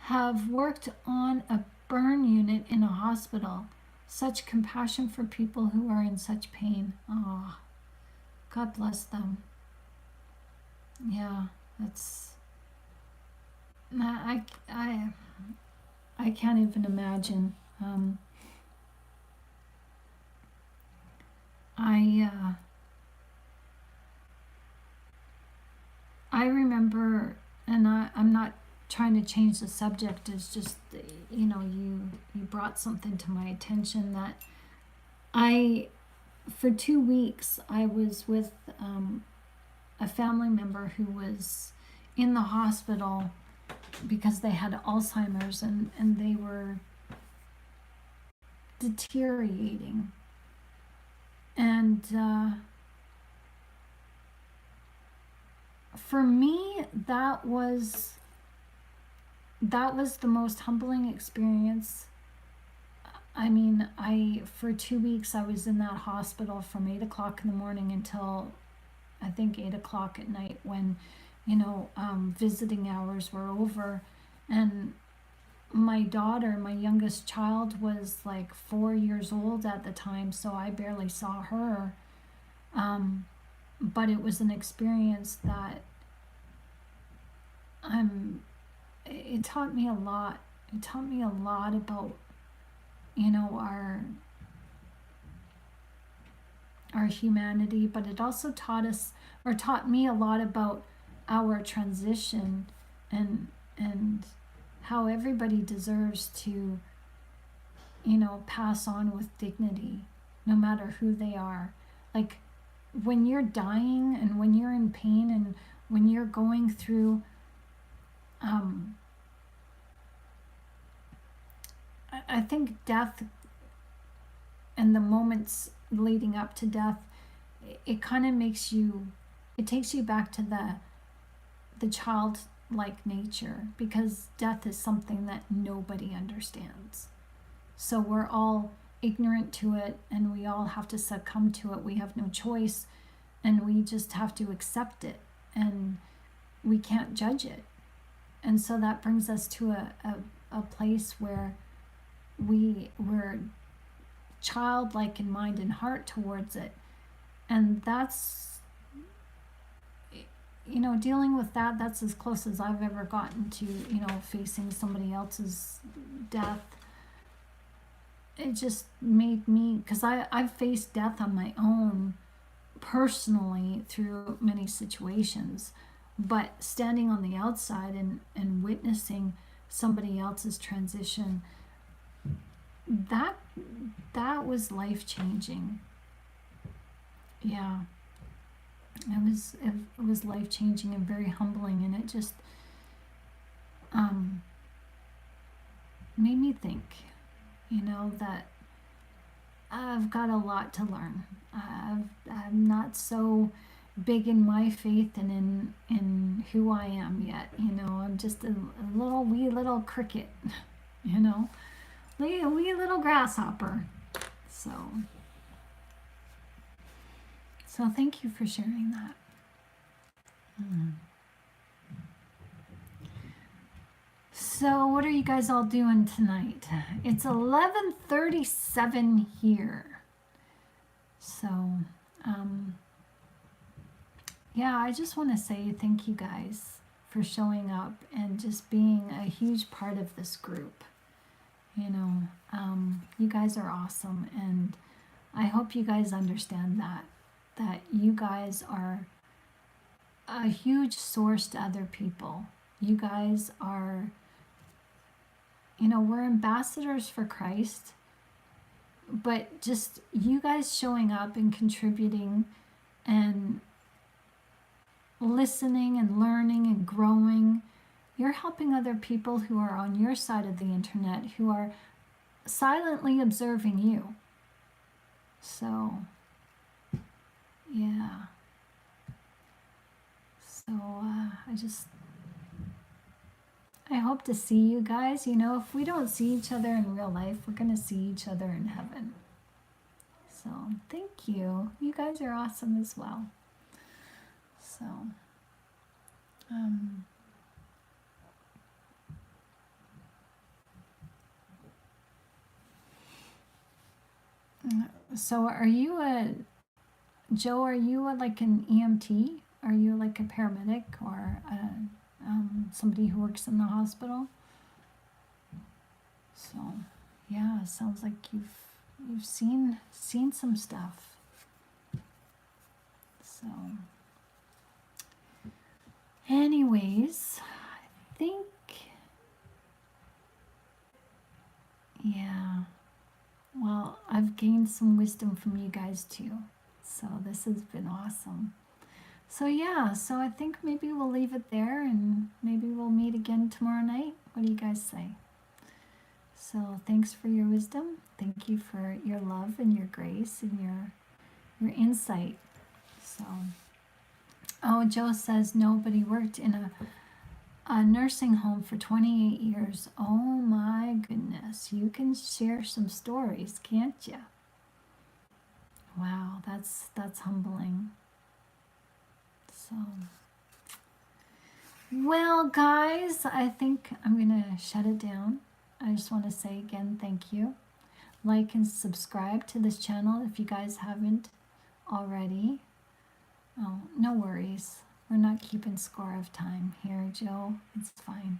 have worked on a burn unit in a hospital. Such compassion for people who are in such pain. Oh, God bless them. Yeah, that's... I can't even imagine. I remember, and I'm not trying to change the subject, it's just, you brought something to my attention that for 2 weeks, I was with a family member who was in the hospital because they had Alzheimer's, and they were deteriorating. And for me, that was the most humbling experience. I mean, for 2 weeks, I was in that hospital from 8 o'clock in the morning until I think 8 o'clock at night, when, visiting hours were over. And my daughter, my youngest child, was like 4 years old at the time, so I barely saw her. But it was an experience that it taught me a lot. It taught me a lot about, our humanity, but it also taught me a lot about our transition, and how everybody deserves to, pass on with dignity, no matter who they are. Like, when you're dying and when you're in pain and when you're going through, I think death and the moments leading up to death, it kind of takes you back to the childlike nature, because death is something that nobody understands. So we're all ignorant to it, and we all have to succumb to it. We have no choice, and we just have to accept it, and we can't judge it. And so that brings us to a place where we're childlike in mind and heart towards it. And that's, dealing with that's as close as I've ever gotten to, facing somebody else's death. It just made me, because I've faced death on my own personally through many situations, but standing on the outside and witnessing somebody else's transition, that was life-changing. Yeah, it was life-changing and very humbling, and it just made me think, that I've got a lot to learn. I'm not so big in my faith and in who I am yet. I'm just a wee little cricket, wee little grasshopper. So thank you for sharing that. So what are you guys all doing tonight? It's 11:37 here. So, yeah, I just want to say thank you guys for showing up and just being a huge part of this group. You guys are awesome, and I hope you guys understand that you guys are a huge source to other people. You guys are, we're ambassadors for Christ, but just you guys showing up and contributing and listening and learning and growing, you're helping other people who are on your side of the internet, who are silently observing you. So, yeah. So, I hope to see you guys. If we don't see each other in real life, we're going to see each other in heaven. So, thank you. You guys are awesome as well. So, so are you Joe, are you like an EMT? Are you like a paramedic or somebody who works in the hospital? So, yeah, sounds like you've seen some stuff. So, Anyways, I think, yeah, well, I've gained some wisdom from you guys too. So this has been awesome. So yeah, so I think maybe we'll leave it there and maybe we'll meet again tomorrow night. What do you guys say? So thanks for your wisdom. Thank you for your love and your grace and your insight. So, oh, Joe says nobody worked in a nursing home for 28 years. Oh my goodness. You can share some stories, can't you? Wow, that's humbling. So, well, guys, I think I'm going to shut it down. I just want to say again, thank you. Like and subscribe to this channel if you guys haven't already. Oh, no worries. We're not keeping score of time here, Joe. It's fine.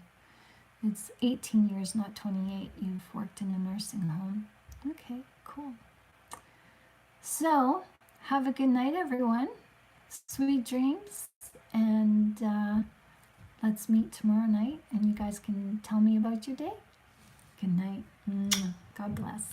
It's 18 years, not 28. You've worked in a nursing home. Okay, cool. So, have a good night, everyone. Sweet dreams. And let's meet tomorrow night and you guys can tell me about your day. Good night. God bless.